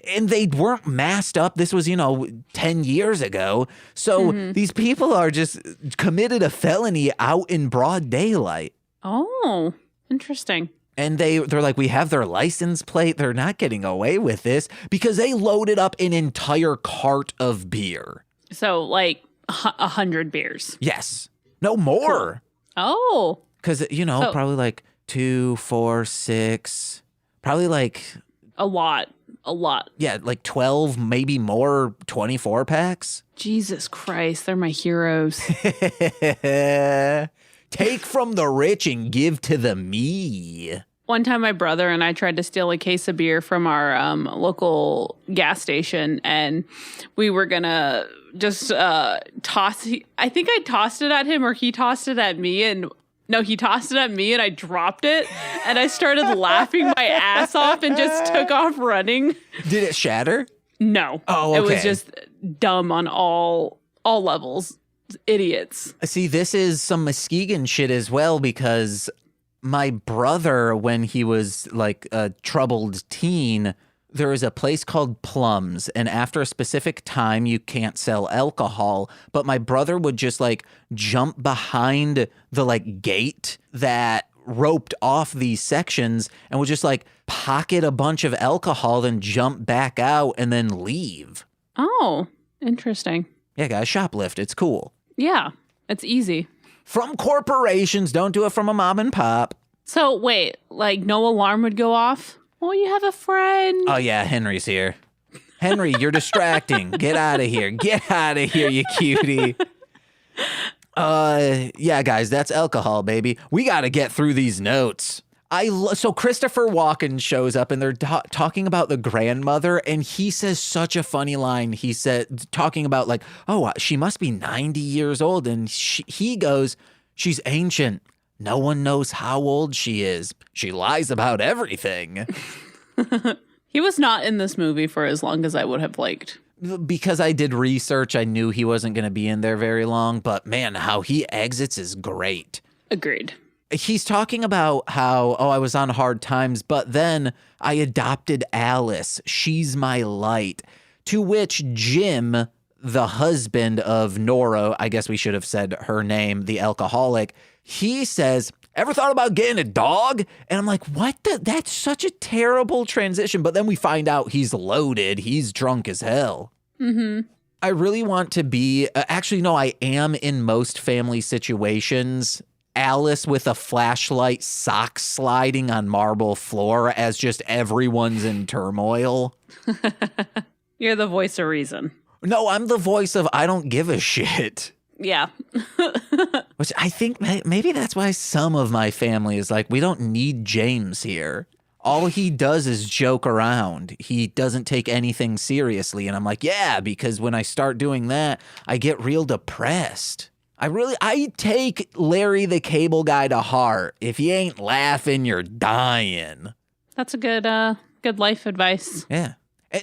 and they weren't masked up. This was, 10 years ago. So these people are just committed a felony out in broad daylight. Oh, interesting. And they're like, we have their license plate. They're not getting away with this because they loaded up an entire cart of beer. So like 100 beers. Yes. No more. Cool. Oh. Because, probably like 2, 4, 6, probably like... A lot. Yeah, like 12, maybe more 24 packs. Jesus Christ, they're my heroes. Take from the rich and give to the me. One time my brother and I tried to steal a case of beer from our local gas station, and we were going to just toss. I think I tossed it at him, or he tossed it at me, and no, he tossed it at me and I dropped it and I started laughing my ass off and just took off running. Did it shatter? No. Oh, okay. It was just dumb on all levels. Idiots. See, this is some Muskegon shit as well, because my brother, when he was like a troubled teen, there is a place called Plums, and after a specific time, you can't sell alcohol. But my brother would just like jump behind the like gate that roped off these sections and would just like pocket a bunch of alcohol, then jump back out and then leave. Oh, interesting. Yeah, guys, shoplift. It's cool. Yeah, it's easy. From corporations, don't do it from a mom and pop. So wait, like no alarm would go off? Oh, you have a friend. Oh, yeah, Henry's here. Henry, you're distracting. Get out of here. Get out of here, you cutie. Yeah, guys, that's alcohol, baby. We got to get through these notes. So Christopher Walken shows up, and they're talking about the grandmother, and he says such a funny line. He said, talking about like, oh, she must be 90 years old, and he goes, she's ancient. No one knows how old she is. She lies about everything. He was not in this movie for as long as I would have liked. Because I did research, I knew he wasn't going to be in there very long. But man, how he exits is great. Agreed. He's talking about how, I was on hard times, but then I adopted Alice. She's my light. To which Jim, the husband of Nora, I guess we should have said her name, the alcoholic, he says, ever thought about getting a dog? And I'm like, what? That's such a terrible transition. But then we find out he's loaded. He's drunk as hell. Mm-hmm. I really want to be, actually, no, I am in most family situations. Alice with a flashlight, sock sliding on marble floor as just everyone's in turmoil. You're the voice of reason. No, I'm the voice of I don't give a shit. Yeah. Which I think maybe that's why some of my family is like, we don't need James here. All he does is joke around. He doesn't take anything seriously. And I'm like, yeah, because when I start doing that, I get real depressed. I take Larry the Cable Guy to heart. If you ain't laughing, you're dying. That's a good life advice. Yeah.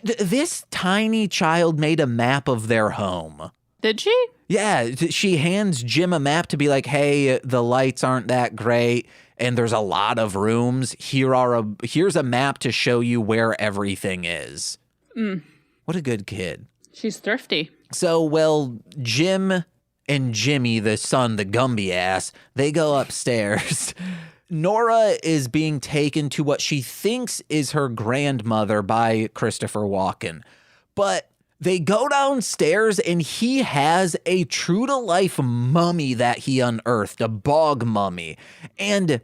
This tiny child made a map of their home. Did she? Yeah, she hands Jim a map to be like, hey, the lights aren't that great and there's a lot of rooms. Here's a map to show you where everything is. Mm. What a good kid. She's thrifty. So, well, Jim and Jimmy, the son, the Gumby ass, they go upstairs. Nora is being taken to what she thinks is her grandmother by Christopher Walken. But they go downstairs and he has a true-to-life mummy that he unearthed, a bog mummy. And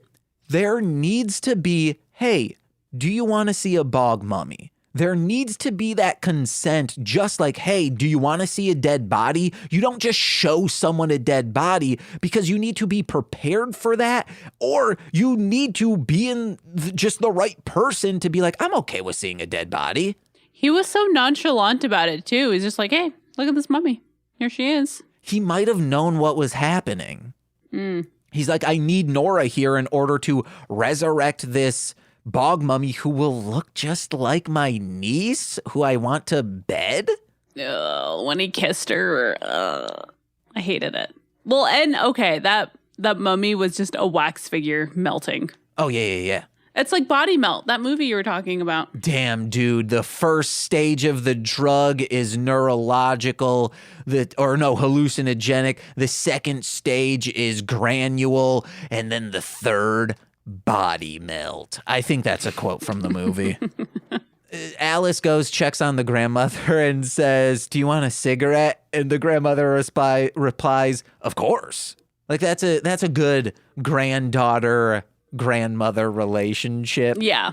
there needs to be, hey, do you want to see a bog mummy? There needs to be that consent, just like, hey, do you want to see a dead body? You don't just show someone a dead body because you need to be prepared for that, or you need to be in just the right person to be like, I'm okay with seeing a dead body. He was so nonchalant about it, too. He's just like, hey, look at this mummy. Here she is. He might have known what was happening. Mm. He's like, I need Nora here in order to resurrect this bog mummy who will look just like my niece who I want to bed. When he kissed her, I hated it. Well, and okay, that mummy was just a wax figure melting. Oh, yeah. It's like Body Melt, that movie you were talking about. Damn, dude. The first stage of the drug is neurological, hallucinogenic. The second stage is granule. And then the third, body melt. I think that's a quote from the movie. Alice goes, checks on the grandmother and says, "Do you want a cigarette?" And the grandmother replies, "Of course." Like that's a good granddaughter-grandmother relationship. Yeah.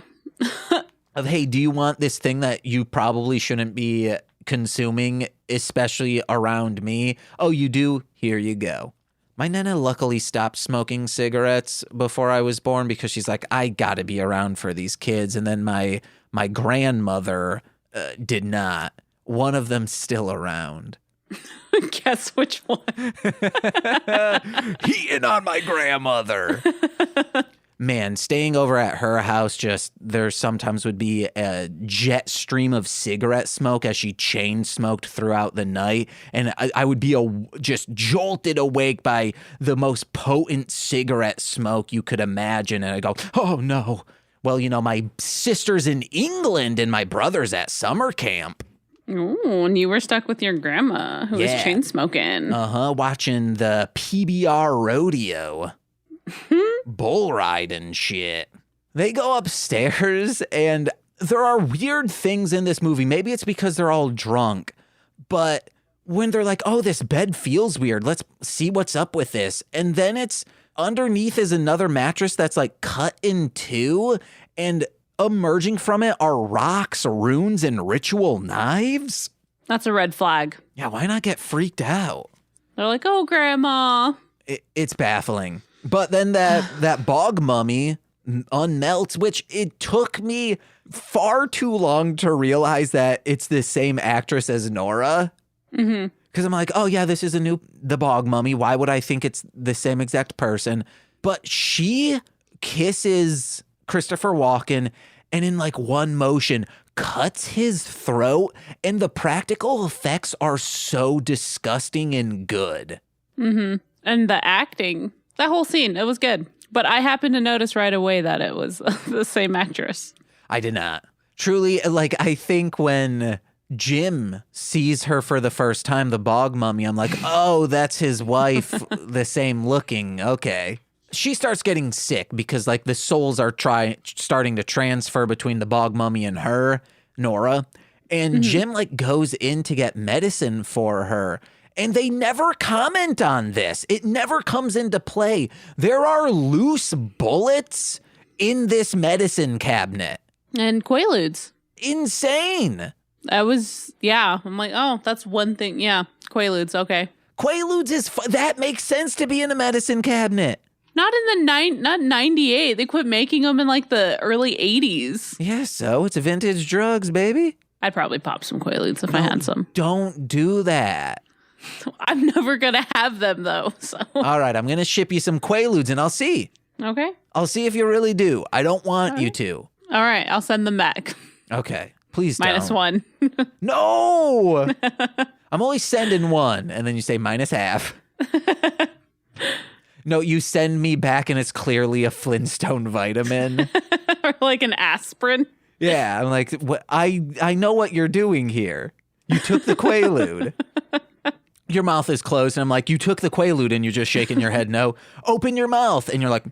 Of, hey, do you want this thing that you probably shouldn't be consuming, especially around me? Oh, you do? Here you go. My Nana luckily stopped smoking cigarettes before I was born because she's like, I gotta be around for these kids. And then my grandmother did not. One of them's still around. Guess which one? Heating on my grandmother. Man, staying over at her house, there sometimes would be a jet stream of cigarette smoke as she chain smoked throughout the night. And I would be just jolted awake by the most potent cigarette smoke you could imagine. And I go, oh no. Well, my sister's in England and my brother's at summer camp. Ooh, and you were stuck with your grandma who was chain smoking. Watching the PBR rodeo. Bull riding shit. They go upstairs and there are weird things in this movie. Maybe it's because they're all drunk, but when they're like, oh, this bed feels weird, let's see what's up with this. And then it's underneath is another mattress that's like cut in two, and emerging from it are rocks, runes, and ritual knives. That's a red flag. Yeah, why not get freaked out? They're like, oh, grandma. It's baffling. But then that bog mummy unmelts, which it took me far too long to realize that it's the same actress as Nora. Mm-hmm. Because I'm like, oh yeah, this is the bog mummy. Why would I think it's the same exact person? But she kisses Christopher Walken and in like one motion cuts his throat, and the practical effects are so disgusting and good. Mm-hmm. And the acting. That whole scene, it was good. But I happened to notice right away that it was the same actress. I did not. Truly, like, I think when Jim sees her for the first time, the bog mummy, I'm like, oh, that's his wife, the same looking. Okay. She starts getting sick because, like, the souls are starting to transfer between the bog mummy and her, Nora. And Jim, like, goes in to get medicine for her. And they never comment on this. It never comes into play. There are loose bullets in this medicine cabinet. And Quaaludes. Insane. I'm like, oh, that's one thing. Yeah, Quaaludes, okay. Quaaludes that makes sense to be in a medicine cabinet. Not in not 98. They quit making them in like the early 80s. Yeah, so it's vintage drugs, baby. I'd probably pop some Quaaludes if I had some. Don't do that. I'm never going to have them, though. So. All right, I'm going to ship you some Quaaludes, and I'll see. Okay. I'll see if you really do. I don't want you to. All right, I'll send them back. Okay, please don't. -1. No! I'm only sending one, and then you say -half. No, you send me back, and it's clearly a Flintstone vitamin. Or like an aspirin. Yeah, I'm like, what? I know what you're doing here. You took the Quaalude. Your mouth is closed, and I'm like, you took the Quaalude, and you're just shaking your head no. Open your mouth, and you're like,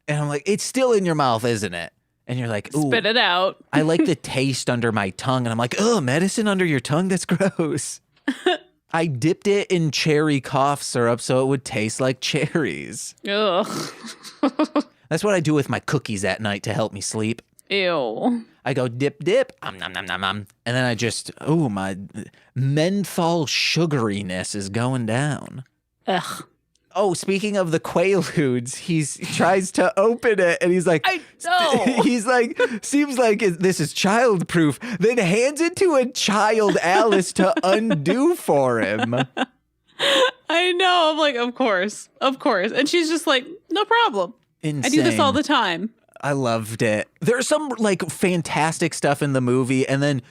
and I'm like, it's still in your mouth, isn't it? And you're like, ooh. Spit it out. I like the taste under my tongue, and I'm like, oh, medicine under your tongue? That's gross. I dipped it in cherry cough syrup so it would taste like cherries. Ugh. That's what I do with my cookies at night to help me sleep. Ew. I go dip, nom, nom, nom, nom, nom. And then I just, my menthol sugariness is going down. Ugh. Oh, speaking of the Quaaludes, he tries to open it and he's like, I know. He's like, seems like this is childproof. Then hands it to a child, Alice, to undo for him. I know. I'm like, of course. And she's just like, no problem. Insane. I do this all the time. I loved it. There's some like fantastic stuff in the movie. And then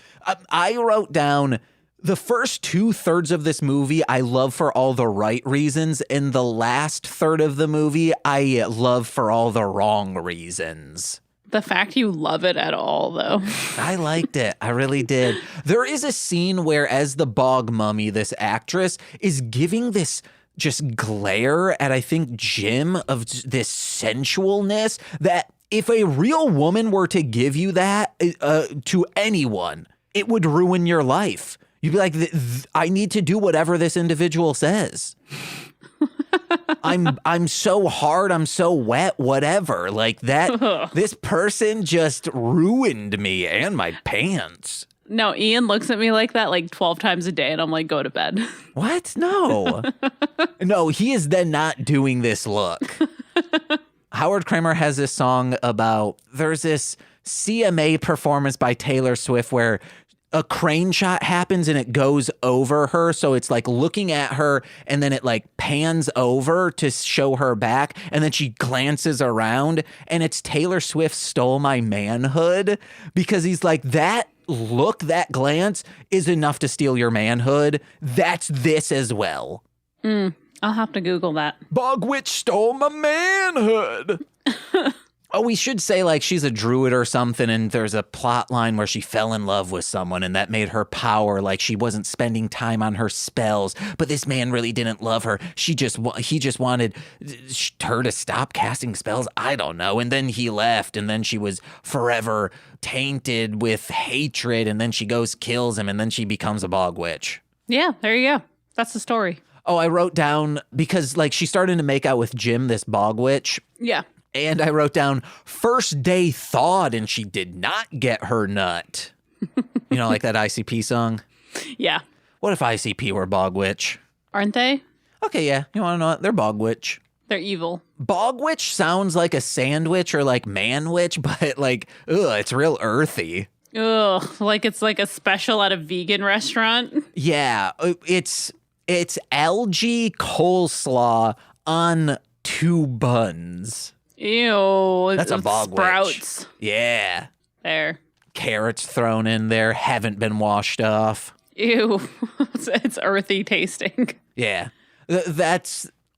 I wrote down the first 2/3 of this movie I love for all the right reasons. And the last third of the movie I love for all the wrong reasons. The fact you love it at all, though. I liked it. I really did. There is a scene where as the bog mummy, this actress is giving this just glare at, I think, Jim of this sensualness that if a real woman were to give you that to anyone, it would ruin your life. You'd be like, I need to do whatever this individual says. I'm so hard, I'm so wet, whatever. Like that, this person just ruined me and my pants. No, Ian looks at me like that like 12 times a day, and I'm like, go to bed. What? No. No, he is then not doing this look. Howard Kramer has this song about, there's this CMA performance by Taylor Swift where a crane shot happens and it goes over her. So it's like looking at her and then it like pans over to show her back. And then she glances around and it's Taylor Swift Stole My Manhood, because he's like, that look, that glance is enough to steal your manhood. That's this as well. I'll have to Google that. Bog Witch stole my manhood. Oh, we should say like she's a druid or something, and there's a plot line where she fell in love with someone and that made her power, like she wasn't spending time on her spells, but this man really didn't love her. He just wanted her to stop casting spells. I don't know. And then he left, and then she was forever tainted with hatred, and then she goes, kills him, and then she becomes a bog witch. Yeah, there you go. That's the story. Oh, I wrote down, because like she started to make out with Jim, this bog witch. Yeah. And I wrote down, first day thawed and she did not get her nut. You know, like that ICP song? Yeah. What if ICP were bog witch? Aren't they? Okay, yeah. You want to know what? They're bog witch. They're evil. Bog witch sounds like a sandwich or like man witch, but like, ugh, it's real earthy. Ugh, like it's like a special at a vegan restaurant. Yeah, it's algae coleslaw on 2 buns. Ew. That's a bog sprouts. witch. Yeah. There. Carrots thrown in there, haven't been washed off. Ew. It's earthy tasting. Yeah.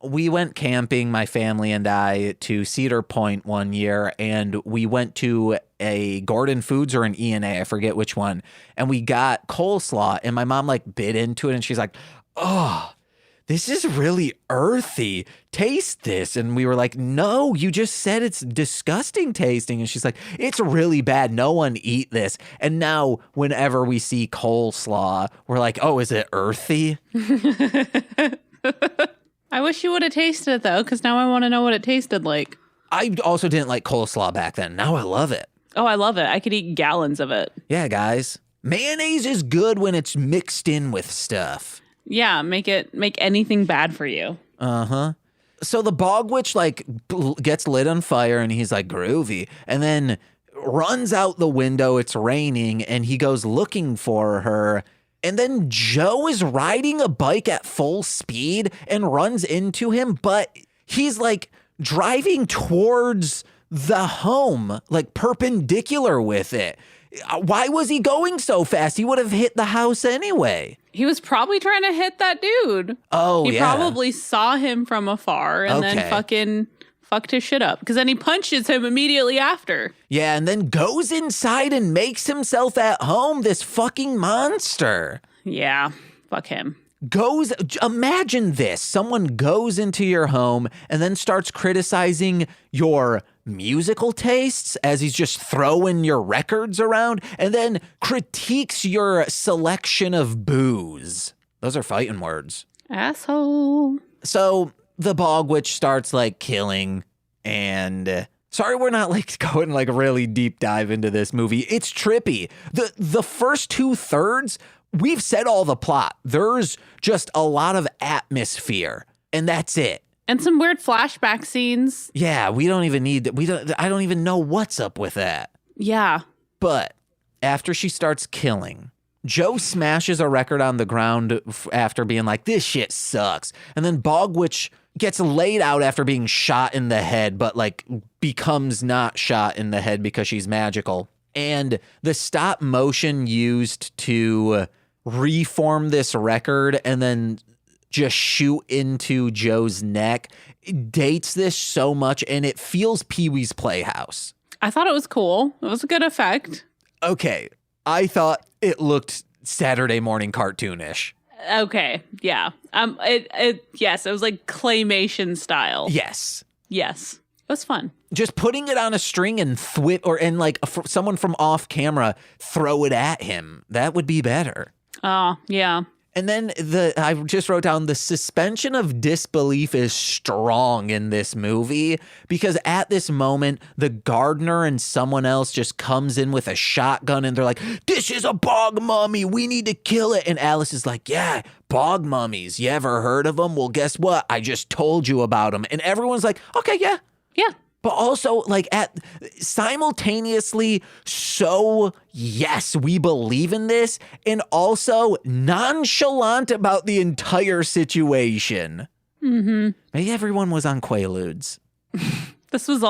We went camping, my family and I, to Cedar Point one year, and we went to a Gordon Foods or an E&A, I forget which one, and we got coleslaw, and my mom like bit into it, and she's like, oh, this is really earthy. Taste this. And we were like, no, you just said it's disgusting tasting. And she's like, it's really bad. No one eat this. And now whenever we see coleslaw, we're like, oh, is it earthy? I wish you would have tasted it, though, because now I want to know what it tasted like. I also didn't like coleslaw back then. Now I love it. Oh, I love it. I could eat gallons of it. Yeah, guys. Mayonnaise is good when it's mixed in with stuff. Yeah, make anything bad for you. Uh-huh. So the bog witch like gets lit on fire and he's like groovy, and then runs out the window. It's raining and he goes looking for her. And then Joe is riding a bike at full speed and runs into him, but he's like driving towards the home, like perpendicular with it. Why was he going so fast? He would have hit the house anyway. He was probably trying to hit that dude. Oh, he yeah. probably saw him from afar and then fucking fucked his shit up. Because then he punches him immediately after. Yeah, and then goes inside and makes himself at home, this fucking monster. Yeah, fuck him. Imagine this. Someone goes into your home and then starts criticizing your musical tastes as he's just throwing your records around, and then critiques your selection of booze. Those are fighting words. Asshole. So the bog witch starts like killing, and sorry we're not like going like really deep dive into this movie. It's trippy. The first 2/3, we've said all the plot. There's just a lot of atmosphere, and that's it. And some weird flashback scenes. Yeah, I don't even know what's up with that. Yeah. But after she starts killing, Joe smashes a record on the ground after being like, this shit sucks. And then Bog Witch gets laid out after being shot in the head, but like becomes not shot in the head because she's magical. And the stop motion used to reform this record and then just shoot into Joe's neck, it dates this so much, and it feels Pee-wee's Playhouse. I thought it was cool. It was a good effect. Okay, I thought it looked Saturday morning cartoonish. Okay, yeah. Yes, it was like claymation style. Yes. Yes. was fun. Just putting it on a string and someone from off camera throw it at him. That would be better. Oh, yeah. And then I just wrote down the suspension of disbelief is strong in this movie because at this moment, the gardener and someone else just comes in with a shotgun and they're like, this is a bog mummy. We need to kill it. And Alice is like, yeah, bog mummies. You ever heard of them? Well, guess what? I just told you about them. And everyone's like, okay, yeah. Yeah. But also, like, at simultaneously, so yes, we believe in this, and also nonchalant about the entire situation. Mm-hmm. Maybe everyone was on Quaaludes. This was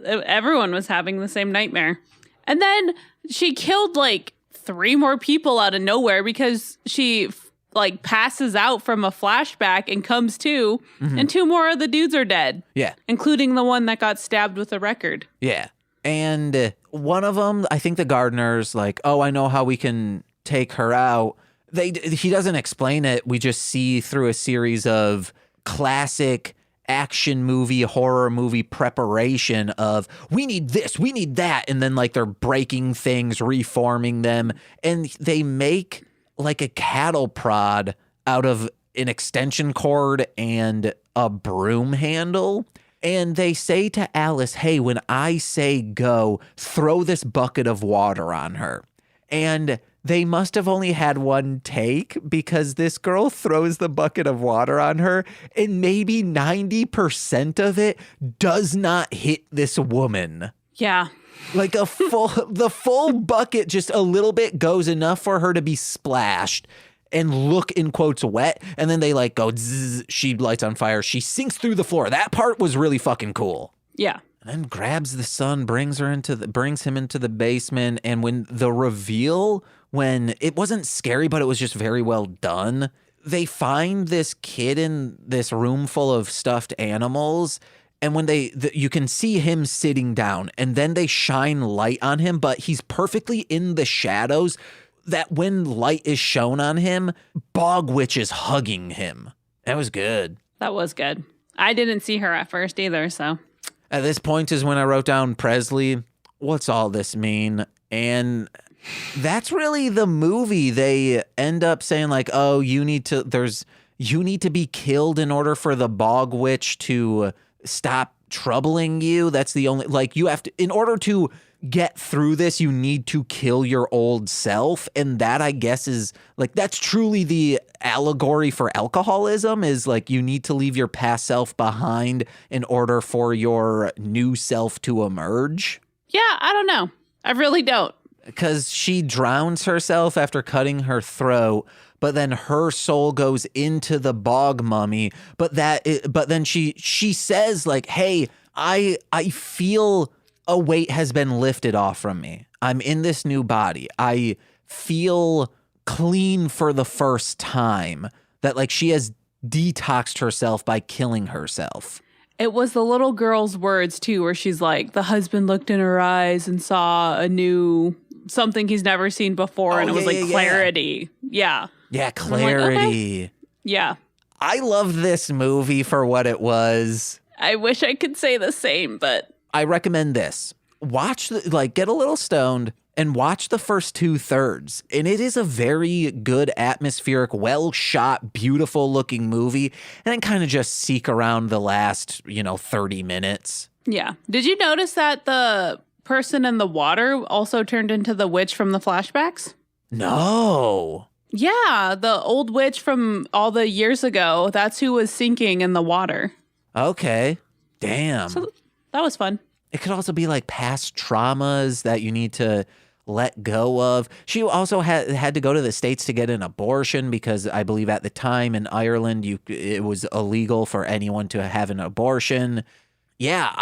everyone was having the same nightmare. And then she killed like 3 more people out of nowhere because she like passes out from a flashback and comes to, and 2 more of the dudes are dead. Yeah. Including the one that got stabbed with a record. Yeah. And one of them, I think the gardener's like, oh, I know how we can take her out. He doesn't explain it. We just see through a series of classic action movie, horror movie preparation of we need this, we need that. And then like they're breaking things, reforming them. And they make like a cattle prod out of an extension cord and a broom handle. And they say to Alice, hey, when I say go, throw this bucket of water on her. And they must have only had one take because this girl throws the bucket of water on her and maybe 90% of it does not hit this woman. Yeah. Like the full bucket, just a little bit goes enough for her to be splashed and look in quotes wet. And then they like go, zzz, she lights on fire. She sinks through the floor. That part was really fucking cool. Yeah. And then grabs the son, brings him into the basement. And when the reveal, when it wasn't scary, but it was just very well done. They find this kid in this room full of stuffed animals. And when you can see him sitting down and then they shine light on him, but he's perfectly in the shadows that when light is shown on him, Bog Witch is hugging him. That was good. That was good. I didn't see her at first either, so. At this point is when I wrote down Presley, what's all this mean? And that's really the movie. They end up saying like, oh, you need to be killed in order for the Bog Witch to stop troubling you. That's the only, like, you have to, in order to get through this, you need to kill your old self. And that, I guess, is like, that's truly the allegory for alcoholism, is like, you need to leave your past self behind in order for your new self to emerge. Yeah, I don't know. I really don't. Because she drowns herself after cutting her throat, but then her soul goes into the bog mummy. But then she says like, hey, I feel a weight has been lifted off from me. I'm in this new body. I feel clean for the first time. That like she has detoxed herself by killing herself. It was the little girl's words too, where she's like, the husband looked in her eyes and saw something he's never seen before. And it was like clarity. Yeah. Yeah, clarity. Like, okay. Yeah. I love this movie for what it was. I wish I could say the same, but I recommend this. Get a little stoned and watch the first 2/3. And it is a very good, atmospheric, well shot, beautiful looking movie. And then kind of just seek around the last, 30 minutes. Yeah. Did you notice that the person in the water also turned into the witch from the flashbacks? No. Yeah, the old witch from all the years ago. That's who was sinking in the water. Okay. Damn. So that was fun. It could also be like past traumas that you need to let go of. She also had to go to the States to get an abortion because I believe at the time in Ireland, it was illegal for anyone to have an abortion. Yeah,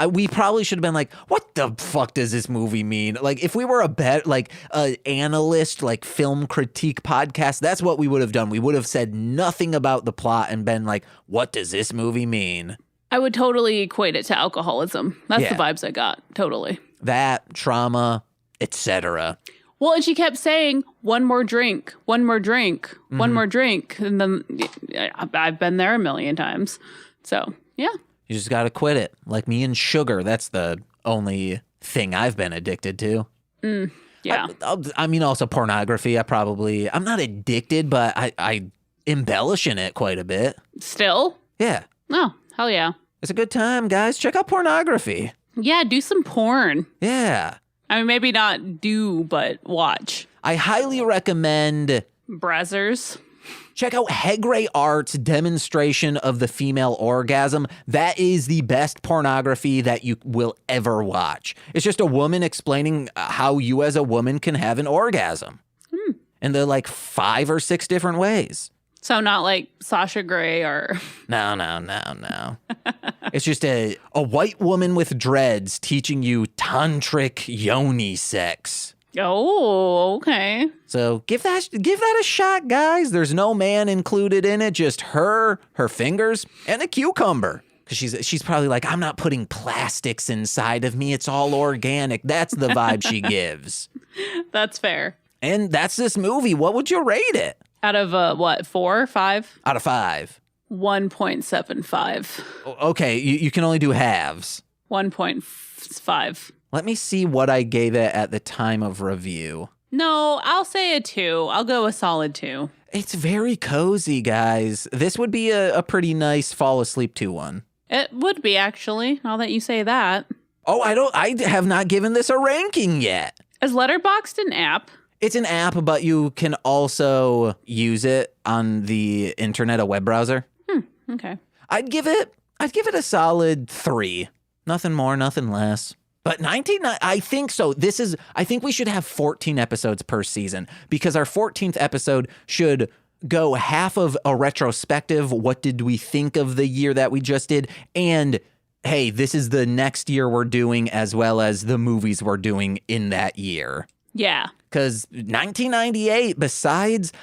we probably should have been like, what the fuck does this movie mean? Like, if we were an analyst, like film critique podcast, that's what we would have done. We would have said nothing about the plot and been like, what does this movie mean? I would totally equate it to alcoholism. That's the vibes I got. Totally. That, trauma, etc. Well, and she kept saying, one more drink, one more drink, one more drink. And then I've been there a million times. So, yeah. You just got to quit it. Like me and sugar. That's the only thing I've been addicted to. Yeah. I mean, also pornography. I'm not addicted, but I embellish in it quite a bit. Still? Yeah. Oh, hell yeah. It's a good time, guys. Check out pornography. Yeah, do some porn. Yeah. I mean, maybe not do, but watch. I highly recommend... Brazzers. Check out Hegre Art's demonstration of the female orgasm. That is the best pornography that you will ever watch. It's just a woman explaining how you as a woman can have an orgasm. And they're like 5 or 6 different ways. So not like Sasha Grey or... No. It's just a white woman with dreads teaching you tantric yoni sex. Oh, okay. So give that a shot, guys. There's no man included in it, just her fingers, and a cucumber. Because she's probably like, I'm not putting plastics inside of me. It's all organic. That's the vibe she gives. That's fair. And that's this movie. What would you rate it? Out of what, 4, 5? Out of 5. 1.75. Okay, you can only do halves. 1.5. Let me see what I gave it at the time of review. No, I'll say a 2. I'll go a solid 2. It's very cozy, guys. This would be a pretty nice fall asleep to one. It would be, actually, now that you say that. Oh, I have not given this a ranking yet. Is Letterboxd an app? It's an app, but you can also use it on the internet, a web browser. Okay. I'd give it a solid 3. Nothing more, nothing less. But I think so. I think we should have 14 episodes per season because our 14th episode should go half of a retrospective. What did we think of the year that we just did? And hey, this is the next year we're doing as well as the movies we're doing in that year. Yeah. Because 1998,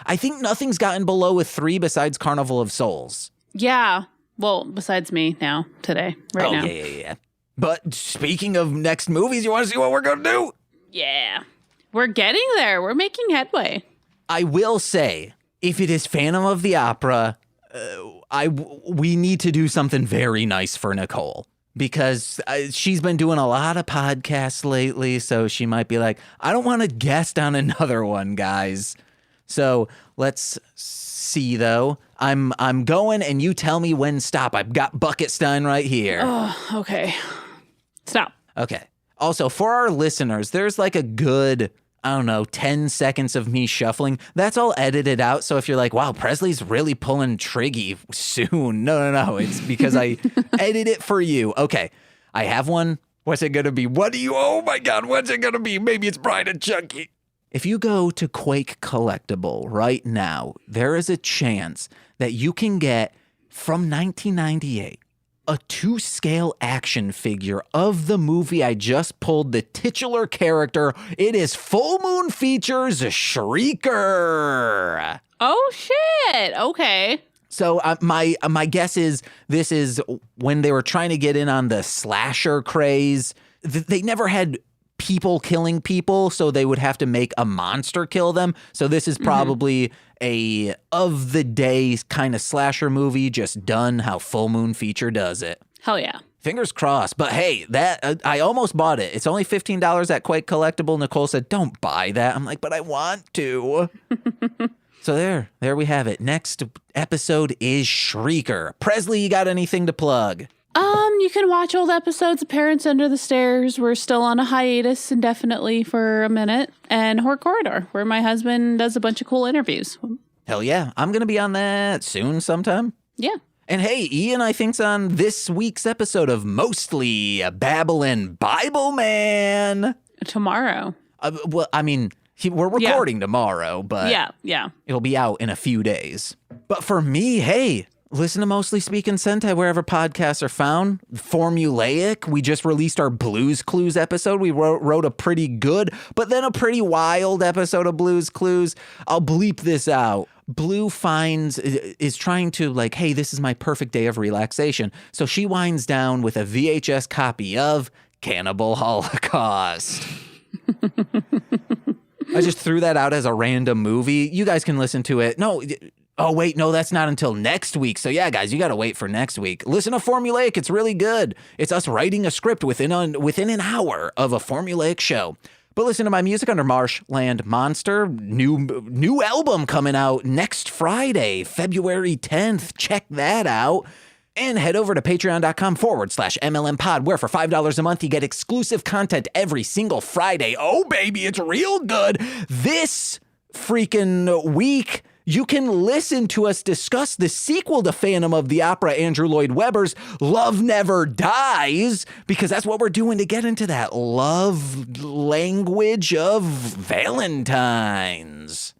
I think nothing's gotten below a 3 besides Carnival of Souls. Yeah. Well, besides me now, today, right now. Yeah. But speaking of next movies, you want to see what we're going to do? Yeah. We're getting there. We're making headway. I will say, if it is Phantom of the Opera, we need to do something very nice for Nicole. Because she's been doing a lot of podcasts lately, so she might be like, I don't want to guest on another one, guys. So let's see, though. I'm going, and you tell me when stop. I've got Bucketstein right here. Oh, okay. Stop. Okay. Also, for our listeners, there's like a good, 10 seconds of me shuffling. That's all edited out. So if you're like, wow, Presley's really pulling Triggy soon. No. It's because I edit it for you. Okay. I have one. What's it going to be? Oh my God, what's it going to be? Maybe it's Brian and Chunky. If you go to Quake Collectible right now, there is a chance that you can get from 1998 a 2-scale action figure of the movie I just pulled, the titular character. It is Full Moon Features Shrieker. Oh, shit. Okay. So my guess is this is when they were trying to get in on the slasher craze. They never had people killing people, so they would have to make a monster kill them. So this is probably a of the day kind of slasher movie, just done how Full Moon Feature does it. Hell yeah. Fingers crossed. But hey, that I almost bought it. It's only $15 at Quake Collectible. Nicole said, don't buy that. I'm like, but I want to. So there we have it. Next episode is Shrieker. Presley, you got anything to plug? You can watch old episodes of Parents Under the Stairs. We're still on a hiatus indefinitely for a minute. And Horror Corridor, where my husband does a bunch of cool interviews. Hell yeah. I'm going to be on that soon sometime. Yeah. And hey, Ian, I think's on this week's episode of Mostly Babylon Bible Man. Tomorrow. Well, I mean, we're recording tomorrow, but yeah, it'll be out in a few days. But for me, hey, listen to Mostly Speaking Sentai wherever podcasts are found. Formulaic. We just released our Blues Clues episode. We wrote a pretty good, but then a pretty wild episode of Blues Clues. I'll bleep this out. Blue is trying to like, hey, this is my perfect day of relaxation. So she winds down with a VHS copy of Cannibal Holocaust. I just threw that out as a random movie. You guys can listen to it. No, Oh, wait, no, that's not until next week. So yeah, guys, you got to wait for next week. Listen to Formulaic. It's really good. It's us writing a script within an hour of a formulaic show. But listen to my music under Marshland Monster. New album coming out next Friday, February 10th. Check that out. And head over to patreon.com/MLM pod, where for $5 a month, you get exclusive content every single Friday. Oh, baby, it's real good. This freaking week, you can listen to us discuss the sequel to Phantom of the Opera, Andrew Lloyd Webber's Love Never Dies, because that's what we're doing to get into that love language of Valentine's.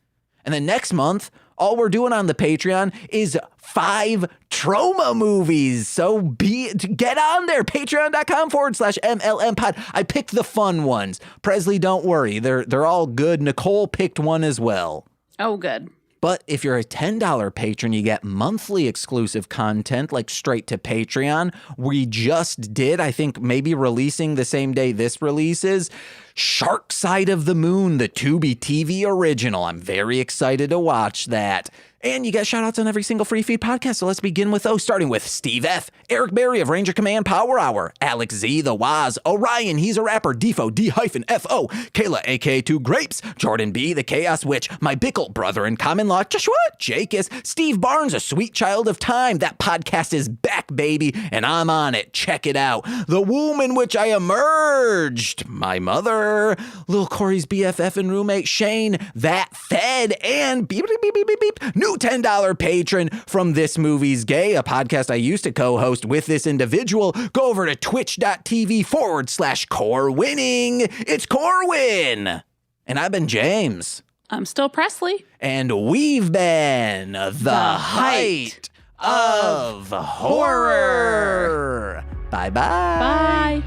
And then next month, all we're doing on the Patreon is 5 trauma movies. So get on there, patreon.com/MLM pod. I picked the fun ones. Presley, don't worry. They're all good. Nicole picked one as well. Oh, good. But if you're a $10 patron, you get monthly exclusive content, like straight to Patreon. We just did, I think, maybe releasing the same day this releases, Shark Side of the Moon, the Tubi TV original. I'm very excited to watch that. And you get shout-outs on every single Free Feed podcast, so let's begin with those, starting with Steve F., Eric Berry of Ranger Command Power Hour, Alex Z, The Waz, Orion, he's a rapper, Defo, D-F-O, Kayla, a.k.a. 2 Grapes, Jordan B., The Chaos Witch, My Bickle, Brother in Common Law, Joshua, Jakis, Steve Barnes, A Sweet Child of Time, that podcast is back, baby, and I'm on it, check it out, The Womb in Which I Emerged, My Mother, Lil Corey's BFF and roommate, Shane, That Fed, and beep, beep, beep, beep, beep, beep, new $10 patron from This Movie's Gay, a podcast I used to co-host with this individual. Go over to twitch.tv/Corwinning. It's Corwin. And I've been James. I'm still Presley. And we've been the height of horror. Bye-bye. Bye.